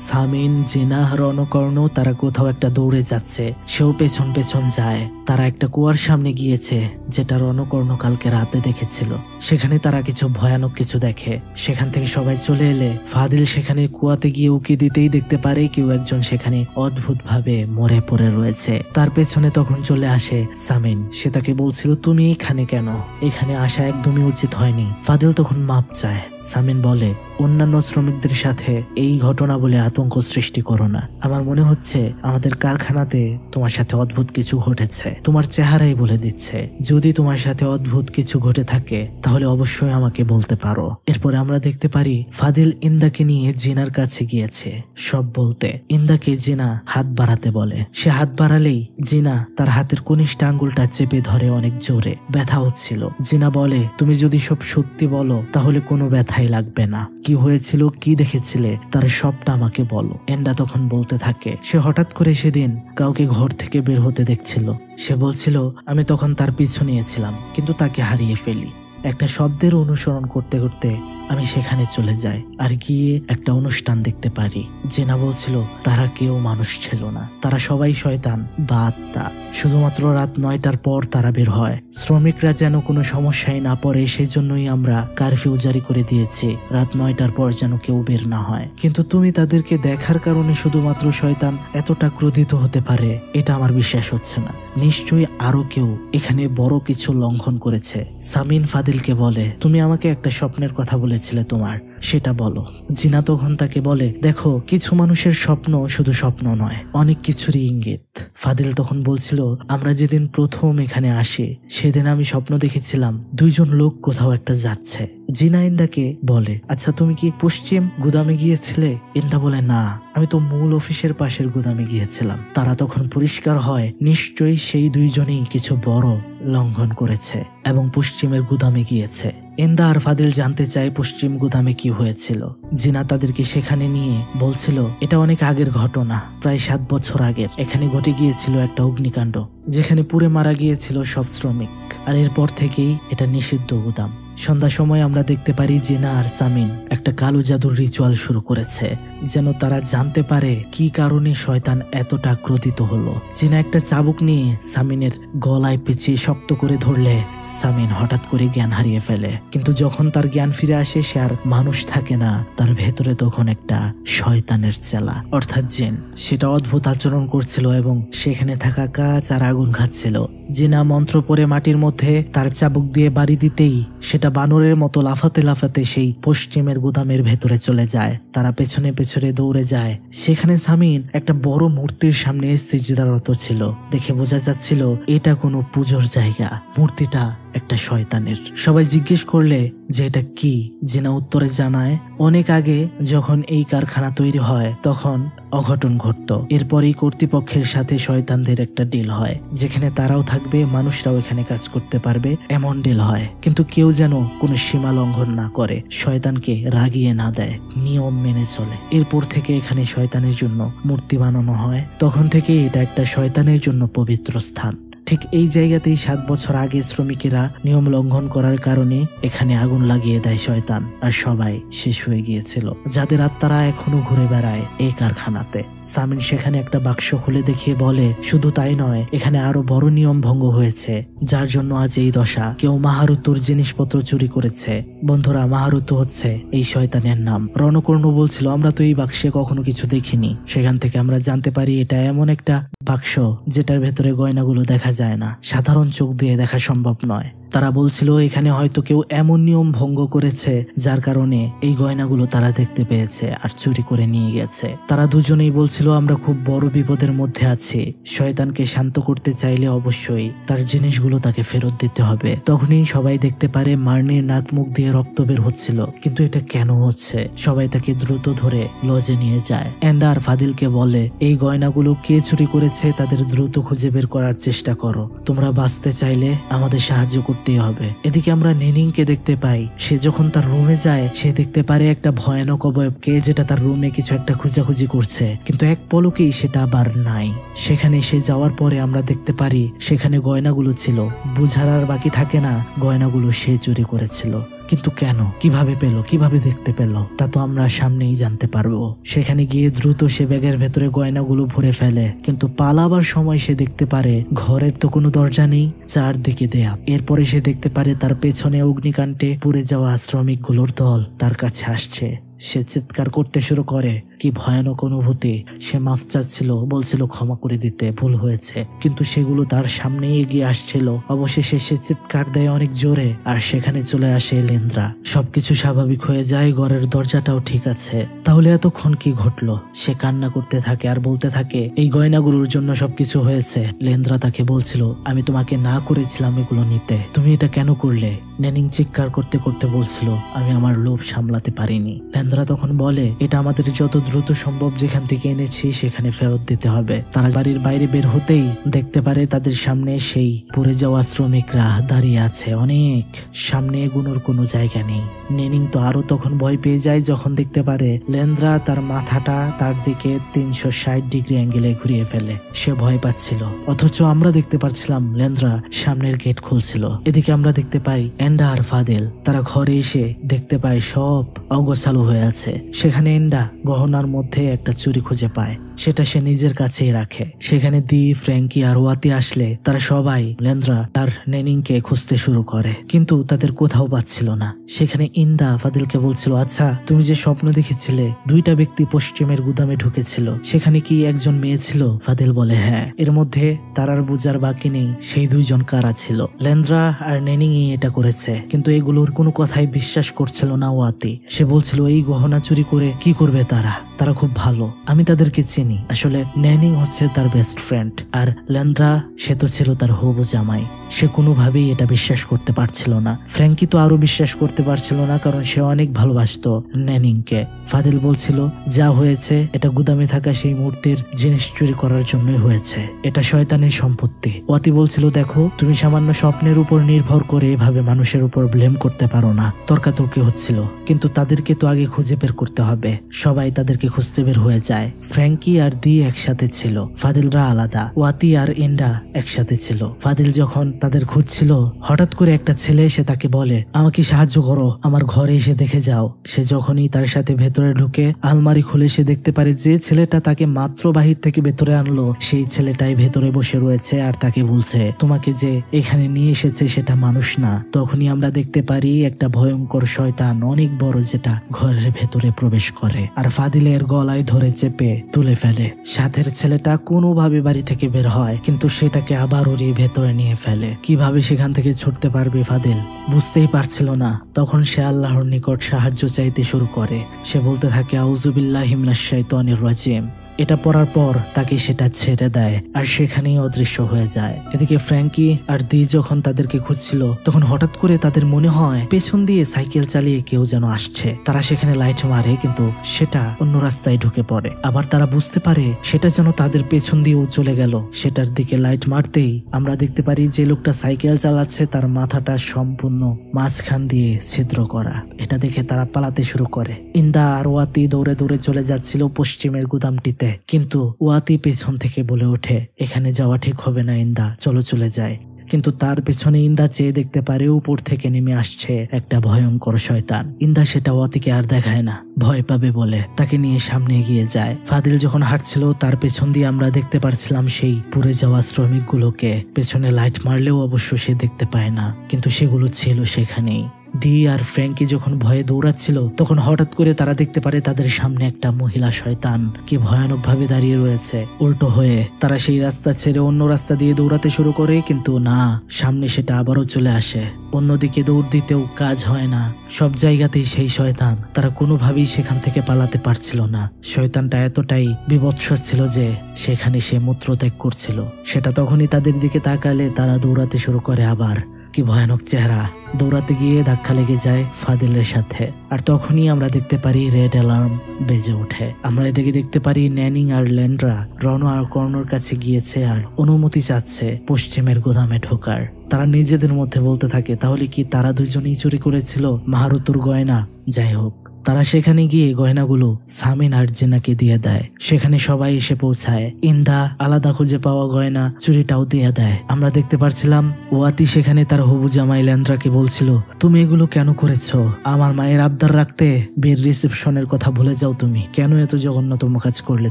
A: সামিন, জিনা, রণকর্ণ তারা কোথাও একটা দৌড়ে যাচ্ছে। সেও পেছন পেছন যায়। তারা একটা কুয়ার সামনে গিয়েছে, যেটা রণকর্ণ কালকে রাতে দেখেছিল। সেখানে তারা কিছু ভয়ানক কিছু দেখে। সেখান থেকে সবাই চলে এলে ফাদিল সেখানে কুয়াতে গিয়ে উকি দিতেই দেখতে পারে কেউ একজন সেখানে অদ্ভুত ভাবে মরে পড়ে রয়েছে। তার পেছনে তখন চলে আসে সামিন। সে তাকে বলছিল, তুমি এখানে কেন? এখানে আসা একদমই উচিত হয়নি। ফাদিল তখন মাপ চায়। সামিন বলে, অন্যান্য শ্রমিকদের সাথে এই ঘটনা বলে আতঙ্ক সৃষ্টি করো না। আমার মনে হচ্ছে আমাদের কারখানাতে তোমার সাথে অদ্ভুত কিছু ঘটেছে। তোমার চেহারাই বলে দিচ্ছে। যদি তোমার সাথে অদ্ভুত কিছু ঘটে থাকে তাহলে অবশ্যই আমাকে বলতে পারো। এরপরে আমরা দেখতে পারি ফাদিল ইন্দাকে নিয়ে জিনার কাছে গিয়েছে সব বলতে। ইন্দাকে জিনা হাত বাড়াতে বলে। সে হাত বাড়ালেই জিনা তার হাতের কনিষ্ঠ আঙ্গুলটা চেপে ধরে অনেক জোরে। ব্যথা হচ্ছিল। জিনা বলে, তুমি যদি সব সত্যি বলো তাহলে কোনো ব্যথাই লাগবে না। কি হয়েছিল, কি দেখেছিলে তার সবটা আমাকে বলো। এন্ডা তখন বলতে থাকে সে হঠাৎ করে সেদিন কাউকে ঘর থেকে বের হতে দেখছিল। সে বলছিল আমি তখন তার পিছু নিয়েছিলাম কিন্তু তাকে হারিয়ে ফেলি। একটা শব্দের অনুসরণ করতে করতে আমি সেখানে চলে যাই আর গিয়ে একটা অনুষ্ঠান দেখতে পারি। জিনা বলছিল তারা কেউ মানুষ ছিল না, তারা সবাই শয়তান বা আত্মা। শুধুমাত্র রাত 9টার পর তারা বের হয়। শ্রমিকরা যেন কোনো সমস্যায় না পড়ে সেই জন্যই আমরা কারফিউ জারি করে দিয়েছি, রাত 9টার পর যেন কেউ বের না হয়। কিন্তু তুমি তাদেরকে দেখার কারণে শুধুমাত্র শয়তান এতটা ক্রোধিত হতে পারে এটা আমার বিশ্বাস হচ্ছে না। নিশ্চয়ই আরো কেউ এখানে বড় কিছু লঙ্ঘন করেছে। সামিন ফাদিলকে বলে, তুমি আমাকে একটা স্বপ্নের কথা বলেছিলে, তোমার সেটা বলো। জিনা তখন তাকে বলে, দেখো কিছু মানুষের স্বপ্ন শুধু স্বপ্ন নয়, অনেক কিছুরই ইঙ্গিত। ফাদিল তখন বলছিল, আমরা যেদিন প্রথম এখানে আসি সেদিন আমি স্বপ্ন দেখেছিলাম 2জন লোক কোথাও একটা যাচ্ছে। জিনা ইন্দাকে বলে, আচ্ছা তুমি কি পশ্চিম গুদামে গিয়েছিলে? ইন্দা বলে, না, আমি তো মূল অফিসের পাশের গুদামে গিয়েছিলাম। তারা তখন পরিষ্কার হয় নিশ্চয়ই সেই 2জনই কিছু বড় লঙ্ঘন করেছে এবং পশ্চিমের গুদামে গিয়েছে। ইন্দা আর ফাদিল জানতে চায় পশ্চিম গুদামে কি হয়েছিল। জিনা তাদেরকে সেখানে নিয়ে বলছিল, এটা অনেক আগের ঘটনা, প্রায় 7 বছর আগের। এখানে ঘটে গিয়েছিল একটা অগ্নিকাণ্ড যেখানে পুড়ে মারা গিয়েছিল সব শ্রমিক, আর এরপর থেকেই এটা নিষিদ্ধ গুদাম। সন্ধ্যার সময় আমরা দেখতে পারি জিনা আর সামিন একটা কালো জাদুর রিচুয়াল শুরু করেছে, যেন তারা জানতে পারে কি কারণে শয়তান এতটা ক্রোধিত হলো। জিনা একটা চাবুক নিয়ে সামিনের গলায় পেঁচিয়ে শক্ত করে ধরলে সামিন হঠাৎ করে জ্ঞান হারিয়ে ফেলে। কিন্তু যখন তার জ্ঞান ফিরে আসে সে আর মানুষ থাকে না, তার ভেতরে তখন একটা শয়তানের চেলা অর্থাৎ জিন। সেটা অদ্ভুত আচরণ করছিল এবং সেখানে থাকা কাঁচ আর আগুন খাচ্ছিল। জিনা মন্ত্র পড়ে মাটির মধ্যে তার চাবুক দিয়ে বাড়ি দিতেই সেটা বানরের মতো লাফাতে লাফাতে সেই পশ্চিমের গুদামের ভেতরে চলে যায়। তারা পেছনে পেছনে দৌড়ে যায়। সেখানে সামিন একটা বড় মূর্তির সামনে সিজদারত ছিল। দেখে বোঝা যাচ্ছিল এটা কোনো পুজোর জায়গা। মূর্তিটা একটা শয়তানের। সবাই জিজ্ঞেস করলে যে এটা কি, জিনা উত্তরে জানায় অনেক আগে যখন এই কারখানা তৈরি হয় তখন অঘটন ঘটত। এরপরই কর্তৃপক্ষের সাথে শয়তানদের একটা ডিল হয় যেখানে তারাও থাকবে, মানুষরাও এখানে কাজ করতে পারবে, এমন ডিল হয়। কিন্তু কেউ যেন কোনো সীমা লঙ্ঘন না করে, শয়তানকে রাগিয়ে না দেয়, নিয়ম মেনে চলে। এরপর থেকে এখানে শয়তানের জন্য মূর্তি বানানো হয়। তখন থেকে এটা একটা শয়তানের জন্য পবিত্র স্থান। ঠিক এই জায়গাতেই 7 বছর আগে শ্রমিকেরা নিয়ম লঙ্ঘন করার কারণে এখানে আগুন লাগিয়ে দেয় শয়তান, আর সবাই শেষ হয়ে গিয়েছিল, যাদের আত্মারা এখনো ঘুরে বেড়ায় এই কারখানাতে। সামিন সেখানে একটা বাক্স খুলে দেখিয়ে বলে, শুধু তাই নয়, এখানে আরো বড় নিয়ম ভঙ্গ হয়েছে যার জন্য আজ এই দশা। কেউ মাহারুতুর জিনিসপত্র চুরি করেছে। বন্ধুরা, মাহারুতু হচ্ছে এই শয়তানের নাম। রণকর্ণ বলছিল, আমরা তো এই বাক্সে কখনো কিছু দেখিনি। সেখান থেকে আমরা জানতে পারি এটা এমন একটা বাক্স যেটার ভেতরে গয়নাগুলো দেখা যায় না, সাধারণ চোখ দিয়ে দেখা সম্ভব নয়। তারা বলছিল এখানে হয়তো কেউ এমন নিয়ম ভঙ্গ করেছে যার কারণে এই গয়নাগুলো তারা দেখতে পেয়েছে আর চুরি করে নিয়ে গেছে। তারা দুজনেই বলছিল আমরা খুব বড় বিপদের মধ্যে আছি। শয়তানকে শান্ত করতে চাইলে অবশ্যই তার জিনিসগুলো তাকে ফেরত দিতে হবে। তখনই সবাই দেখতে পারে মার্নির নাক মুখ দিয়ে রক্ত বের হচ্ছিল। কিন্তু এটা কেন হচ্ছে? সবাই তাকে দ্রুত ধরে লজে নিয়ে যায়। এন্ডা আর ফাদিলকে বলে, এই গয়নাগুলো কে চুরি করেছে তাদের দ্রুত খুঁজে বের করার চেষ্টা করো। তোমরা বাঁচতে চাইলে আমাদের সাহায্য করতে হবে। এদিকে আমরা নেনিংকে দেখতে পাই। সে যখন তার রুমে যায় সে দেখতে পারে একটা ভয়ানক অবয়বকে, যেটা তার রুমে কিছু একটা খোঁজাখুঁজি করছে, কিন্তু এক পলকেই সেটা আবার নাই। সেখানে সে যাওয়ার পরে আমরা দেখতে পারি সেখানে গয়নাগুলো ছিল। বুঝার আর বাকি থাকে না গয়নাগুলো সে চুরি করেছিল। কিন্তু কেন, কিভাবে পেল, কিভাবে দেখতে পেল তা তো আমরা সামনেই জানতে পারবো। সেখানে গিয়ে দ্রুত সে ব্যাগের ভেতরে গয়নাগুলো ভরে ফেলে, কিন্তু পালাবার সময় সে দেখতে পারে ঘরের তো কোনো দরজা নেই, চারদিকে দেয়া। এরপরে সে দেখতে পারে তার পেছনে অগ্নিকাণ্ডে পুড়ে যাওয়া শ্রমিকগুলোর দল তার কাছে আসছে। সে চিৎকার করতে শুরু করে, কি ভয়ানক অনুভূতি। সে মাফ চাচ্ছিল, বলছিল ক্ষমা করে দিতে, ভুল হয়েছে, কিন্তু সেগুলো তার সামনে এগিয়ে আসছিল। অবশেষে সে চিৎকার দেয় অনেক জোরে, আর সেখানে চলে আসে লেন্দ্রা। সবকিছু স্বাভাবিক হয়ে যায়, ঘরের দরজাটাও ঠিক আছে। তাহলে এতক্ষণ কি ঘটলো? সে কান্না করতে থাকে আর বলতে থাকে এই গয়নাগুলোর জন্য সবকিছু হয়েছে। লেন্দ্রা তাকে বলছিল আমি তোমাকে না করেছিলাম এগুলো নিতে, তুমি এটা কেন করলে? নেনিং চিৎকার করতে করতে বলছিল আমি আমার লোভ সামলাতে পারিনি। লেন্দ্রা তখন বলে এটা আমাদের যত দ্রুত সম্ভব যেখান থেকে এনেছি সেখানে ফেরত দিতে হবে। তারা বাড়ির বাইরে বের হতেই দেখতে পারে তাদের সামনে সেই পড়ে যাওয়া শ্রমিকরা দাঁড়িয়ে আছে। অনেক সামনে এগুনোর কোনো জায়গা নেই। নেনিং তো আরো তখন ভয় পেয়ে যায় যখন দেখতে পারে লেন্দ্রা তার মাথাটা তার দিকে 360 ডিগ্রি অ্যাঙ্গেলে ঘুরিয়ে ফেলে। সে ভয় পাচ্ছিল, অথচ আমরা দেখতে পাচ্ছিলাম লেন্দ্রা সামনের গেট খুলছিল। এদিকে আমরা দেখতে পাই এন্ডা আর ফাদেল তারা ঘরে এসে দেখতে পায় সব অগোছালো হয়ে আছে। সেখানে এন্ডা গহনার মধ্যে একটা চুরি খুঁজে পায়, সেটা সে নিজের কাছেই রাখে। সেখানে দি, ফ্র্যাঙ্কি আর ওয়াতি আসলে তারা সবাই লেন্দ্রা তার নেনিংকে খুঁজতে শুরু করে, কিন্তু তাদের কোথাও পাচ্ছিল না। সেখানে ইন্দা ফাদিলকে বলছিল আচ্ছা তুমি যে স্বপ্ন দেখেছিলে 2টা ব্যক্তি পশ্চিমের গুদামে ঢুকেছিল, সেখানে কি একজন মেয়ে ছিল? ফাদিল বলে হ্যাঁ। এর মধ্যে তার আর বুঝার বাকি নেই সেই 2জন কারা ছিল। লেন্দ্রা আর নেনিং এটা করেছে, কিন্তু এগুলোর কোনো কথাই বিশ্বাস করছিল না ওয়াতি। সে বলছিল এই গহনা চুরি করে কি করবে তারা? তারা খুব ভালো, আমি তাদেরকে চিনি। আসলে নেনিং হচ্ছে তার বেস্ট ফ্রেন্ড, আর লেন্দ্রা সে তো ছিল তার হবু জামাই। সে কোনোভাবেই এটা বিশ্বাস করতে পারছিল না। ফ্র্যাঙ্কি তো আরো বিশ্বাস করতে পারছিল না, কারণ সে অনেক ভালোবাসতো নেনিংকে। ফাদিল বলছিল যা হয়েছে এটা গুদামে থাকা সেই মূর্তির জিনিস চুরি করার জন্যই হয়েছে, এটা শয়তানের সম্পত্তি। ওয়াতি বলছিল দেখো তুমি সামান্য স্বপ্নের উপর নির্ভর করে এভাবে মানুষের উপর ব্লেম করতে পারো না। তর্কাতর্কি হচ্ছিল, কিন্তু তাদেরকে তো আগে খুঁজে বের করতে হবে। সবাই তাদেরকে খুঁজতে বের হয়ে যায়। ফ্র্যাঙ্কি আর দি একসাথে ছিল, ফাদিলরা আলাদা। ওয়াতি আর এন্ডা একসাথে ছিল। ফাদিল যখন তাদের খুঁজছিল হঠাৎ করে একটা ছেলে এসে তাকে বলে আমাকে সাহায্য করো, আমার ঘরে এসে দেখে যাও। সে যখনই তার সাথে ভেতরে ঢুকে আলমারি খুলে সে দেখতে পারে যে ছেলেটা তাকে মাত্র বাহির থেকে ভেতরে আনলো সেই ছেলেটাই ভেতরে বসে রয়েছে আর তাকে বলছে তোমাকে যে এখানে নিয়ে এসেছে সেটা মানুষ না। তখনই আমরা দেখতে পারি একটা ভয়ঙ্কর শয়তান অনেক বড়, যেটা ঘরের ভেতরে প্রবেশ করে আর ফাদিলের গলায় ধরে চেপে তুলে ফেলে। সাথের ছেলেটা কোনোভাবে বাড়ি থেকে বের হয়, কিন্তু সেটাকে আবার উড়িয়ে ভেতরে নিয়ে ফেলে। কিভাবে সেখান থেকে ছুটতে পারবে ফাদিল বুঝতেই পারছিল না। তখন সে আল্লাহর নিকট সাহায্য চাইতে শুরু করে। সে বলতে থাকে আউযুবিল্লাহি মিনাশ শাইতানির রাজিম। এটা পড়ার পর তাকে সেটা ছেড়ে দেয় আর সেখানেই অদৃশ্য হয়ে যায়। এদিকে ফ্র্যাঙ্কি আর দি যখন তাদেরকে খুঁজছিল তখন হঠাৎ করে তাদের মনে হয় পেছন দিয়ে সাইকেল চালিয়ে কেউ যেন আসছে। তারা সেখানে লাইট মারে, কিন্তু সেটা অন্য রাস্তায় ঢুকে পড়ে। আবার তারা বুঝতে পারে সেটা যেন তাদের পেছন দিয়েও চলে গেল। সেটার দিকে লাইট মারতেই আমরা দেখতে পারি যে লোকটা সাইকেল চালাচ্ছে তার মাথাটা সম্পূর্ণ মাঝখান দিয়ে ছিদ্র করা। এটা দেখে তারা পালাতে শুরু করে। ইন্দা আর ওয়াতি দৌড়ে দৌড়ে চলে যাচ্ছিল পশ্চিমের গুদামটিতে, কিন্তু ওয়াতি পেছন থেকে বলে ওঠে এখানে যাওয়া ঠিক হবে না ইন্দা, চলো চলে যায়। কিন্তু তার পেছনে ইন্দা চেয়ে দেখতে পারে উপর থেকে নেমে আসছে একটা ভয়ঙ্কর শয়তান। ইন্দা সেটা ওয়াতিকে আর দেখায় না, ভয় পাবে বলে তাকে নিয়ে সামনে এগিয়ে যায়। ফাদিল যখন হাঁটছিল তার পেছন দিয়ে আমরা দেখতে পারছিলাম সেই পুড়ে যাওয়া শ্রমিকগুলোকে। পেছনে লাইট মারলেও অবশ্য সে দেখতে পায় না, কিন্তু সেগুলো ছিল সেখানেই। দি আর ফ্র্যাঙ্কি যখন ভয়ে দৌড়াচ্ছিল তখন হঠাৎ করে তারা দেখতে পারে তাদের সামনে একটা মহিলা শয়তান কি ভয়ানক ভাবে দাঁড়িয়ে রয়েছে উল্টো হয়ে। তারা সেই রাস্তা ছেড়ে অন্য রাস্তা দিয়ে দৌড়াতে শুরু করে, কিন্তু না, সামনে সেটা আবারও চলে আসে। অন্যদিকে দৌড় দিতেও কাজ হয় না, সব জায়গাতেই সেই শয়তান। তারা কোনোভাবেই সেখান থেকে পালাতে পারছিল না। শয়তানটা এতটাই বিভৎস ছিল যে সেখানে সে মূত্রত্যাগ করছিল। সেটা তখনই তাদের দিকে তাকালে তারা দৌড়াতে শুরু করে। আবার কি ভয়ানক চেহারা। দৌড়াতে গিয়ে ধাক্কা লেগে যায় ফাদিলের সাথে, আর তখনই আমরা দেখতে পারি রেড অ্যালার্ম বেজে ওঠে। আমরা এদিকে দেখতে পারি নেনিং আর লেন্দ্রা রনো আর কর্ণর কাছে গিয়েছে আর অনুমতি চাচ্ছে পশ্চিমের গোদামে ঢোকার। তারা নিজেদের মধ্যে বলতে থাকে তাহলে কি তারা দুইজনেই চুরি করেছিল মাহারুতুর গয়না? যাই হোক, তারা সেখানে গিয়ে গয়নাগুলো সামিন আর জেনাকে দিয়ে দেয়। সেখানে সবাই এসে পৌঁছায়। ইন্দা আলাদা খুঁজে পাওয়া গয়না চুরিটাও দিয়ে দেয়। আমরা দেখতে পারছিলাম ওয়াতি সেখানে তার হবু জামাই লেন্দ্রাকে বলছিল তুমি এগুলো কেন করেছো? আমার মায়ের আবদার রাখতে বিয়ের রিসেপশনের কথা ভুলে যাও তুমি, কেন এত জঘন্যতম কাজ করলে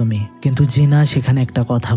A: তুমি? কিন্তু জিনা সেখানে একটা কথা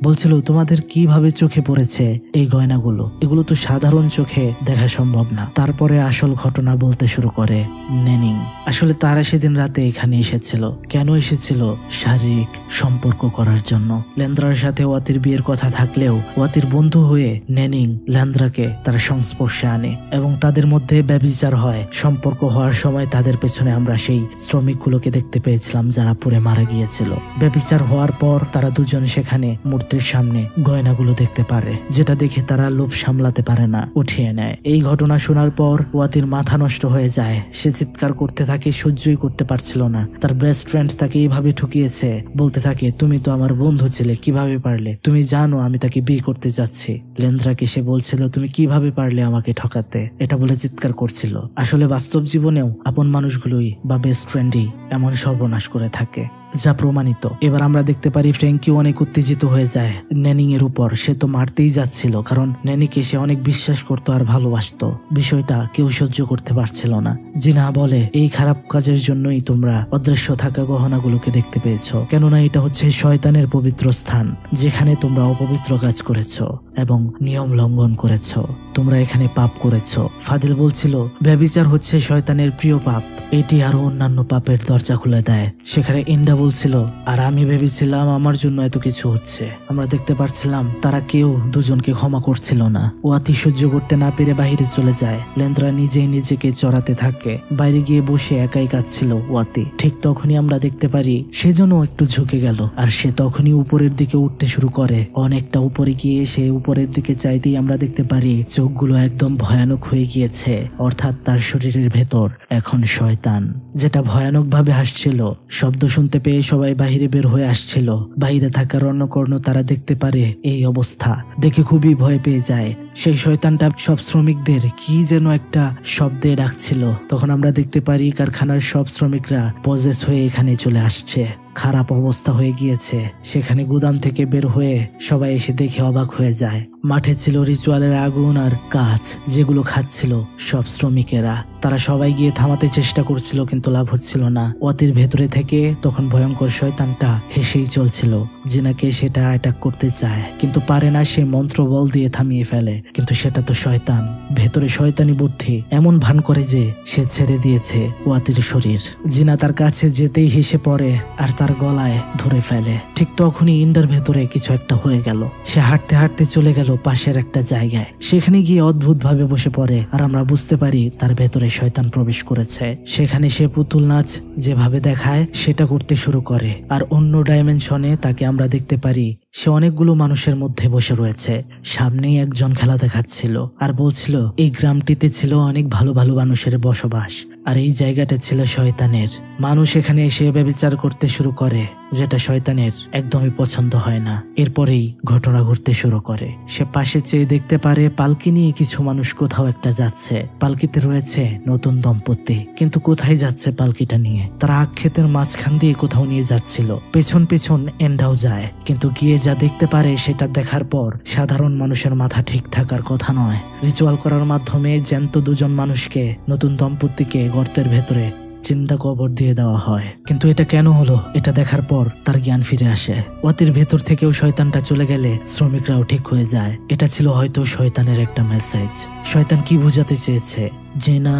A: বলছিল তোমাদের কিভাবে চোখে পড়েছে এই গয়নাগুলো? এগুলো তো সাধারণ চোখে দেখা সম্ভব না। তারপরে আসল ঘটনা বলতে শুরু করে নেনিং। আসলে আসলে তারা সেদিন রাতে এখানে এসেছিল। কেন এসেছিল? শারীরিক সম্পর্ক করার জন্য। লেন্দ্রার সাথে ওয়াতির বিয়ের কথা থাকলেও ওয়াতির বন্ধু হয়ে নেনিং লেন্দ্রাকে তার সংস্পর্শে আনে এবং তাদের মধ্যে ব্যভিচার হয়। সম্পর্ক হওয়ার সময় তাদের পেছনে আমরা সেই শ্রমিকগুলোকে দেখতে পেয়েছিলাম যারা পুড়ে মারা গিয়েছিল। ব্যভিচার হওয়ার পর তারা দুজন সেখানে মূর্তির সামনে গয়নাগুলো দেখতে পারে, যেটা দেখে তারা লোভ সামলাতে পারে না, উঠিয়ে নেয়। এই ঘটনা শোনার পর ওয়াতির মাথা নষ্ট হয়ে যায়। সে চিৎকার করতে থাকে, সহ্যই করতে পারছিল না। তার বেস্ট ফ্রেন্ড তাকে এইভাবে ঠকিয়েছে, বলতে থাকে তুমি তো আমার বন্ধু ছিলে, কিভাবে পারলে? তুমি জানো আমি তাকে বিয়ে করতে যাচ্ছি। লেন্দ্রাকে সে বলছিল তুমি কিভাবে পারলে আমাকে ঠকাতে, এটা বলে চিৎকার করছিল। আসলে বাস্তব জীবনেও আপন মানুষগুলোই বা বেস্ট ফ্রেন্ডই এমন সর্বনাশ করে থাকে, যা প্রমাণিত। এবার আমরা দেখতে পারি ফ্র্যাঙ্কিও অনেক উত্তেজিত হয়ে যায় নেনিং এর উপর। সে তো মারতেই যাচ্ছিল, কারণ নেনিকে সে অনেক বিশ্বাস করতো আর ভালোবাসতো। বিষয়টা কেউ সহ্য করতে পারছিল না। জিনা বলে এই খারাপ কাজের জন্যই তোমরা অদৃশ্য থাকা গহনাগুলোকে দেখতে পেয়েছো, কেননা এটা হচ্ছে শয়তানের পবিত্র স্থান, যেখানে তোমরা অপবিত্র কাজ করেছো এবং নিয়ম লঙ্ঘন করেছো। তোমরা এখানে পাপ করেছো। ফাদিল বলছিল ব্যভিচার হচ্ছে শয়তানের প্রিয় পাপ, এটি আরো অন্যান্য পাপের দরজা খুলে দেয়। সেখানে ইন্ডা বলছিল আর আমি ভেবেছিলাম আমার জন্য এত কিছু হচ্ছে। আমরা দেখতে পাচ্ছিলাম তারা কেউ দুজনকে ক্ষমা করছিল না। ওয়াতি সহ্য করতে না পেরে বাহিরে চলে যায়। লেন্দ্রা নিজেই নিজেকে চড়াতে থাকে। বাইরে গিয়ে বসে একাই কাঁদছিল ওয়াতি। ঠিক তখনই আমরা দেখতে পারি সেজন্য একটু ঝুঁকে গেল আর সে তখনই উপরের দিকে উঠতে শুরু করে। অনেকটা উপরে গিয়ে সে উপরের দিকে চাইতেই আমরা দেখতে পারি চোখগুলো একদম ভয়ানক হয়ে গিয়েছে, অর্থাৎ তার শরীরের ভেতর এখন শয়তান, যেটা ভয়ানক ভাবে হাসছিল। শব্দ শুনতে পেয়ে সবাই বাহিরে বের হয়ে আসছিল। বাহিরে থাকা রণ্যকর্ণ তারা দেখতে পারে এই অবস্থা, দেখে খুবই ভয় পেয়ে যায়। সেই শয়তানটা সব শ্রমিকদের কি যেন একটা শব্দে ডাকছিল। তখন আমরা দেখতে পারি কারখানার সব শ্রমিকরা পজেস হয়ে এখানে চলে আসছে। খারাপ অবস্থা হয়ে গিয়েছে। সেখানে গুদাম থেকে বের হয়ে সবাই এসে দেখে অবাক হয়ে যায়। মাঠে ছিল রিচুয়ালের আগুন আর কাজ, যেগুলো খাচ্ছিল সব শ্রমিকেরা। তারা সবাই গিয়ে থামাতে চেষ্টা করছিল, কিন্তু লাভ হচ্ছিল না। ওয়াতির ভেতরে থেকে তখন ভয়ঙ্কর শয়তানটা হেসেই চলছিল। জিনাকে সেটা অ্যাটাক করতে চায়, কিন্তু পারে না। সে মন্ত্র বল দিয়ে থামিয়ে ফেলে, কিন্তু সেটা তো শয়তান। ভেতরে শয়তানি বুদ্ধি এমন ভান করে যে সে ছেড়ে দিয়েছে ওয়াতির শরীর। জিনা তার কাছে যেতেই হেসে পড়ে আর তার গলায় ধরে ফেলে। ঠিক তখনই ইন্ডার ভেতরে কিছু একটা হয়ে গেল। সে হাঁটতে হাঁটতে চলে গেল পাশের একটা জায়গায়। সেখানে গিয়ে অদ্ভুত ভাবে বসে পড়ে আর আমরা বুঝতে পারি তার ভেতরে শয়তান প্রবেশ করেছে। সেখানে সে পুতুল নাচ যেভাবে দেখায় সেটা করতে শুরু করে। আর অন্য ডাইমেনশনে তাকে আমরা দেখতে পারি সে অনেকগুলো মানুষের মধ্যে বসে রয়েছে। সামনেই একজন খেলা দেখাচ্ছিল আর বলছিল এই গ্রামটিতে ছিল অনেক ভালো ভালো মানুষের বসবাস আর এই জায়গাটা ছিল শয়তানের। মানুষ এখানে এসে ব্যভিচার করতে শুরু করে, যেটা শয়তানের একদমই পছন্দ হয় না। এরপরেই ঘটনা ঘটতে শুরু করে। সে পাশে চেয়ে দেখতে পারে পালকি নিয়ে কিছু মানুষ কোথাও একটা যাচ্ছে। পালকিতে রয়েছে নতুন দম্পতি, কিন্তু কোথায় যাচ্ছে পালকিটা নিয়ে? তারা আখ ক্ষেতের মাঝখান দিয়ে কোথাও নিয়ে যাচ্ছিল। পেছন পেছন এন্ডাও যায়, কিন্তু গিয়ে যা দেখতে পারে সেটা দেখার পর সাধারণ মানুষের মাথা ঠিক থাকার কথা নয়। রিচুয়াল করার মাধ্যমে জ্যান্ত দুজন মানুষকে, নতুন দম্পতিকে গর্তের ভেতরে চিন্তা কবর দিয়ে দেওয়া হয়। কিন্তু এটা কেন হলো? এটা দেখার পর তার জ্ঞান ফিরে আসে। ওয়াতির ভেতর থেকেও শয়তানটা চলে গেলে শ্রমিকরাও ঠিক হয়ে যায়। এটা ছিল হয়তো শয়তানের একটা মেসেজ। শয়তান কি বোঝাতে চেয়েছে? জিনা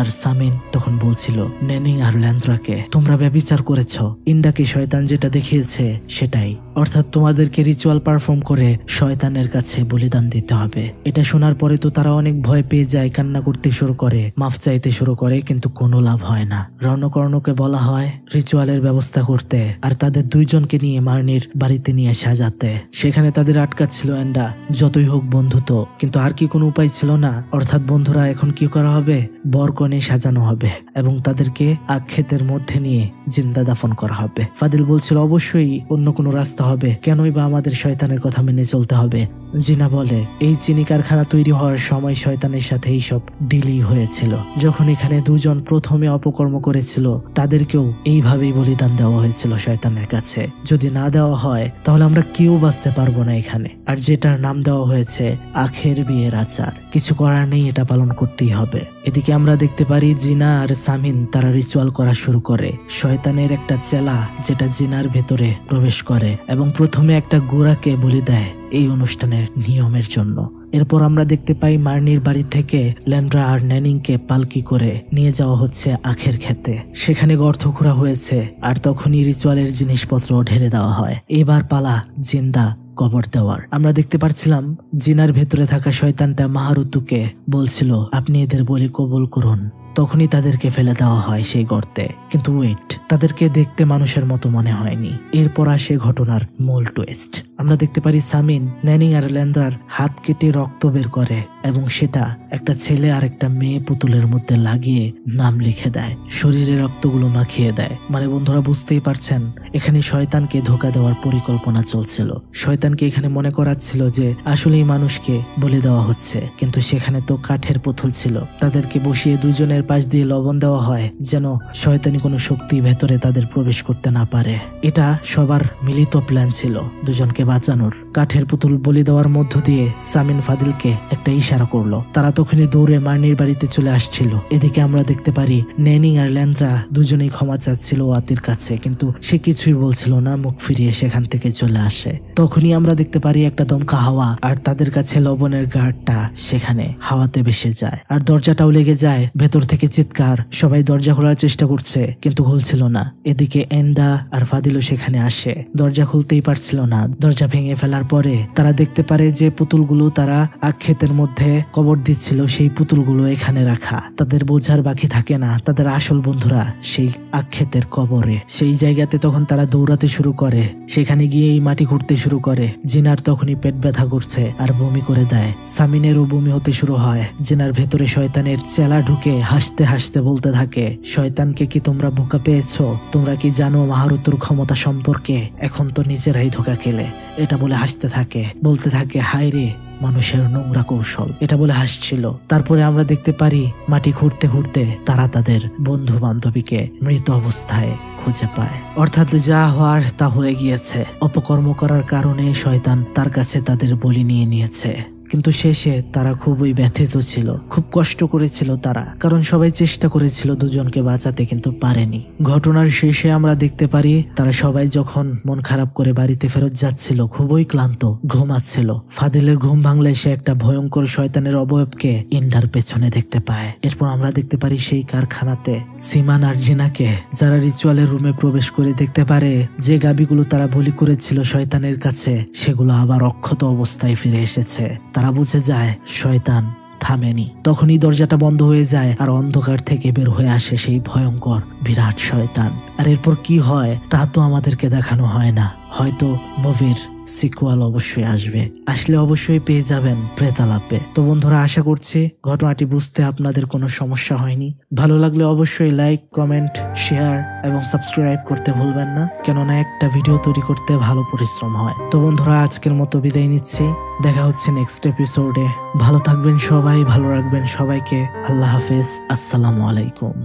A: আর সামিন তখন বলছিল নেনিং আর ল্যান্দ্রাকে তোমরা ব্যভিচার করেছ। ইন্ডাকে শয়তান যেটা দেখিয়েছে সেটাই, অর্থাৎ তোমাদেরকে রিচুয়াল পারফর্ম করে শয়তানের কাছে বলিদান দিতে হবে। এটা শোনার পরে তো তারা অনেক ভয় পেয়ে যায়, কান্না করতে শুরু করে, মাফ চাইতে শুরু করে, কিন্তু কোনো লাভ হয় না। রণকর্ণকে বলা হয় রিচুয়ালের ব্যবস্থা করতে আর তাদের দুইজনকে নিয়ে মার্নির বাড়িতে নিয়ে সাজাতে। সেখানে তাদের আটকাচ্ছিল এন্ডা। যতই হোক বন্ধু তো, কিন্তু আর কি কোনো উপায় ছিল না। অর্থাৎ বন্ধুরা এখন কি করা হবে? বরকনে সাজানো হবে এবং তাদেরকে আক্ষেতের মধ্যে নিয়ে জিন্দা দাফন করা হবে। ফাদিল বলছিল অবশ্যই অন্য কোনো রাস্তা হবে, কেনই বা আমাদের শয়তানের কথা মেনে চলতে হবে। জিনা বলে এই চিনি কারখানা তৈরি হওয়ার সময় শয়তানের সাথে এইসব ডিলই হয়েছিল। যখন এখানে দুজন প্রথমে অপকর্ম করেছিল তাদেরকেও এইভাবেই বলিদান দেওয়া হয়েছিল শয়তানের কাছে। যদি না দেওয়া হয় তাহলে আমরা কেউ বাঁচতে পারবো না এখানে। আর যেটার নাম দেওয়া হয়েছে আখের বিয়ের আচার, কিছু করার নেই, এটা পালন করতেই হবে। এদিকে আমরা দেখতে পারি জিনা আর সামিন তারা রিচুয়াল করা শুরু করে। শয়তানের একটা চেলা যেটা জিনার ভেতরে প্রবেশ করে এবং প্রথমে একটা গোরাকে বলি দেয় এই অনুষ্ঠানের নিয়মের জন্য। এরপর আমরা দেখতে পাই মার্নির বাড়ি থেকে ল্যান্ড্রা আর ন্যানিংকে পালকি করে নিয়ে যাওয়া হচ্ছে আখের খেতে। সেখানে গর্ত খোঁড়া হয়েছে আর তখনই রিচুয়ালের জিনিসপত্র ঢেলে দেওয়া হয়। এবার পালা জিন্দা কবর দেওয়ার। আমরা দেখতে পাচ্ছিলাম জিনার ভেতরে থাকা শয়তানটা মাহারুতুকে বলছিল আপনি এদের বলি কবুল করুন। তখনই তাদেরকে ফেলে দেওয়া হয় সেই গর্তে। কিন্তু ওয়েট, তাদেরকে দেখতে মানুষের মতো মনে হয়নি। এরপর আসে ঘটনার মূল টুইস্ট। আমরা দেখতে পারি সামিন ন্যানিং আর ল্যান্ড্রার হাত কেটে রক্ত বের করে এবং সেটা একটা ছেলে আর একটা মেয়ে পুতুলের মধ্যে লাগিয়ে নাম লিখে দেয়, শরীরে রক্তগুলো মাখিয়ে দেয়। মানে বন্ধুরা বুঝতেই পারছেন এখানে শয়তানকে ধোঁকা দেওয়ার পরিকল্পনা চলছিল। শয়তানকে এখানে মনে করাচ্ছিল যে আসলেই মানুষকে বলে দেওয়া হচ্ছে, কিন্তু সেখানে তো কাঠের পুতুল ছিল। তাদেরকে বসিয়ে দুজনের পাশ দিয়ে লবণ দেওয়া হয় যেন শয়তানি কোনো শক্তি ভেতরে তাদের প্রবেশ করতে না পারে। এটা সবার মিলিত প্ল্যান ছিল দুজনকে বাঁচানোর। কাঠের পুতুল বলি দেওয়ার মধ্য দিয়ে সামিন ফাদিলকে একটা ইশারা করলো। তারা তখনই দৌড়ে মার্নির বাড়িতে চলে আসছিল। এদিকে আমরা দেখতে পারি ন্যানিং আর ল্যান্ড্রা দুজনেই ক্ষমা চাচ্ছিল ওয়াতির কাছে, কিন্তু সে কিছুই বলছিল না, মুখ ফিরিয়ে সেখান থেকে চলে আসে। তখনই আমরা দেখতে পারি একটা দমকা হাওয়া আর তাদের কাছে লবণের গাঢ়টা সেখানে হাওয়াতে ভেসে যায় আর দরজাটাও লেগে যায়। ভেতর থেকে চিৎকার, সবাই দরজা খোলার চেষ্টা করছে কিন্তু খুলছিল না। এদিকে এন্ডা আর ফাদিলও সেখানে আসে, দরজা খুলতেই পারছিল না। দরজা ভেঙে ফেলার পরে তারা দেখতে পারে যে পুতুলগুলো তারা আক্ষেতের মধ্যে কবর দিচ্ছিল সেই পুতুলগুলো এখানে রাখা। তাদের বোঝার বাকি থাকে না তাদের আসল বন্ধুরা সেই আক্ষেতের কবরে। সেই জায়গাতে তখন তারা দৌড়াতে শুরু করে, সেখানে গিয়ে এই মাটি খুঁড়তে শুরু করে। জিনার তখনই পেট ব্যথা করছে আর বমি করে দেয়। সামিনেরও বমি হতে শুরু হয়। জিনার ভেতরে শয়তানের চেলা ঢুকে হাসতে হাসতে বলতে থাকে, শয়তানকে কি তোমরা বোকা পেয়েছো? তোমরা কি জানো মাহারুতুর ক্ষমতা সম্পর্কে? এখন তো নিজেরাই ধোকা খেলে। এটা বলে হাসতে থাকে, বলতে থাকে হায় রে মানুষের নোংরা কৌশল। এটা বলে হাসছিল। তারপরে আমরা দেখতে পারি মাটি খুঁড়তে খুঁড়তে তারা তাদের বন্ধু বান্ধবীকে মৃত অবস্থায় খুঁজে পায়। অর্থাৎ যা হওয়ার তা হয়ে গিয়েছে। অপকর্ম করার কারণে শয়তান তার কাছে তাদের বলি নিয়ে নিয়েছে। কিন্তু শেষে তারা খুবই ব্যথিত ছিল, খুব কষ্ট করেছিল তারা, কারণ সবাই চেষ্টা করেছিল দুজনকে বাঁচাতে কিন্তু পারেনি। ঘটনার শেষে আমরা দেখতে পারি তারা সবাই যখন মন খারাপ করে বাড়িতে ফেরত যাচ্ছিল, খুবই ক্লান্ত, ঘুমাচ্ছিল। ফাদিলের ঘুম ভাঙলে সে একটা ভয়ঙ্কর শয়তানের অবয়বকে ইন্ডার পেছনে দেখতে পায়। এরপর আমরা দেখতে পারি সেই কারখানাতে সিমান আর জিনাকে, যারা রিচুয়ালের রুমে প্রবেশ করে দেখতে পারে যে গাবিগুলো তারা বলি করেছিল শয়তানের কাছে সেগুলো আবার অক্ষত অবস্থায় ফিরে এসেছে। তারা বুঝে যায় শয়তান থামেনি। তখনই দরজাটা বন্ধ হয়ে যায় আর অন্ধকার থেকে বের হয়ে আসে সেই ভয়ঙ্কর বিরাট শয়তান। আর এরপর কি হয় তা তো আমাদেরকে দেখানো হয় না। হয়তো মুভির সিকুয়াল অবশ্যই আসবে, আসলে অবশ্যই পেয়ে যাবেন প্রেতালাপে। তো বন্ধুরা আশা করছি ঘটনাটি বুঝতে আপনাদের কোনো সমস্যা হয়নি। ভালো লাগলে অবশ্যই লাইক, কমেন্ট, শেয়ার এবং সাবস্ক্রাইব করতে ভুলবেন না, কেননা একটা ভিডিও তৈরি করতে ভালো পরিশ্রম হয়। তো বন্ধুরা আজকের মতো বিদায় নিচ্ছি, দেখা হচ্ছে নেক্সট এপিসোডে। ভালো থাকবেন সবাই, ভালো রাখবেন সবাইকে। আল্লাহ হাফেজ, আসসালামু আলাইকুম।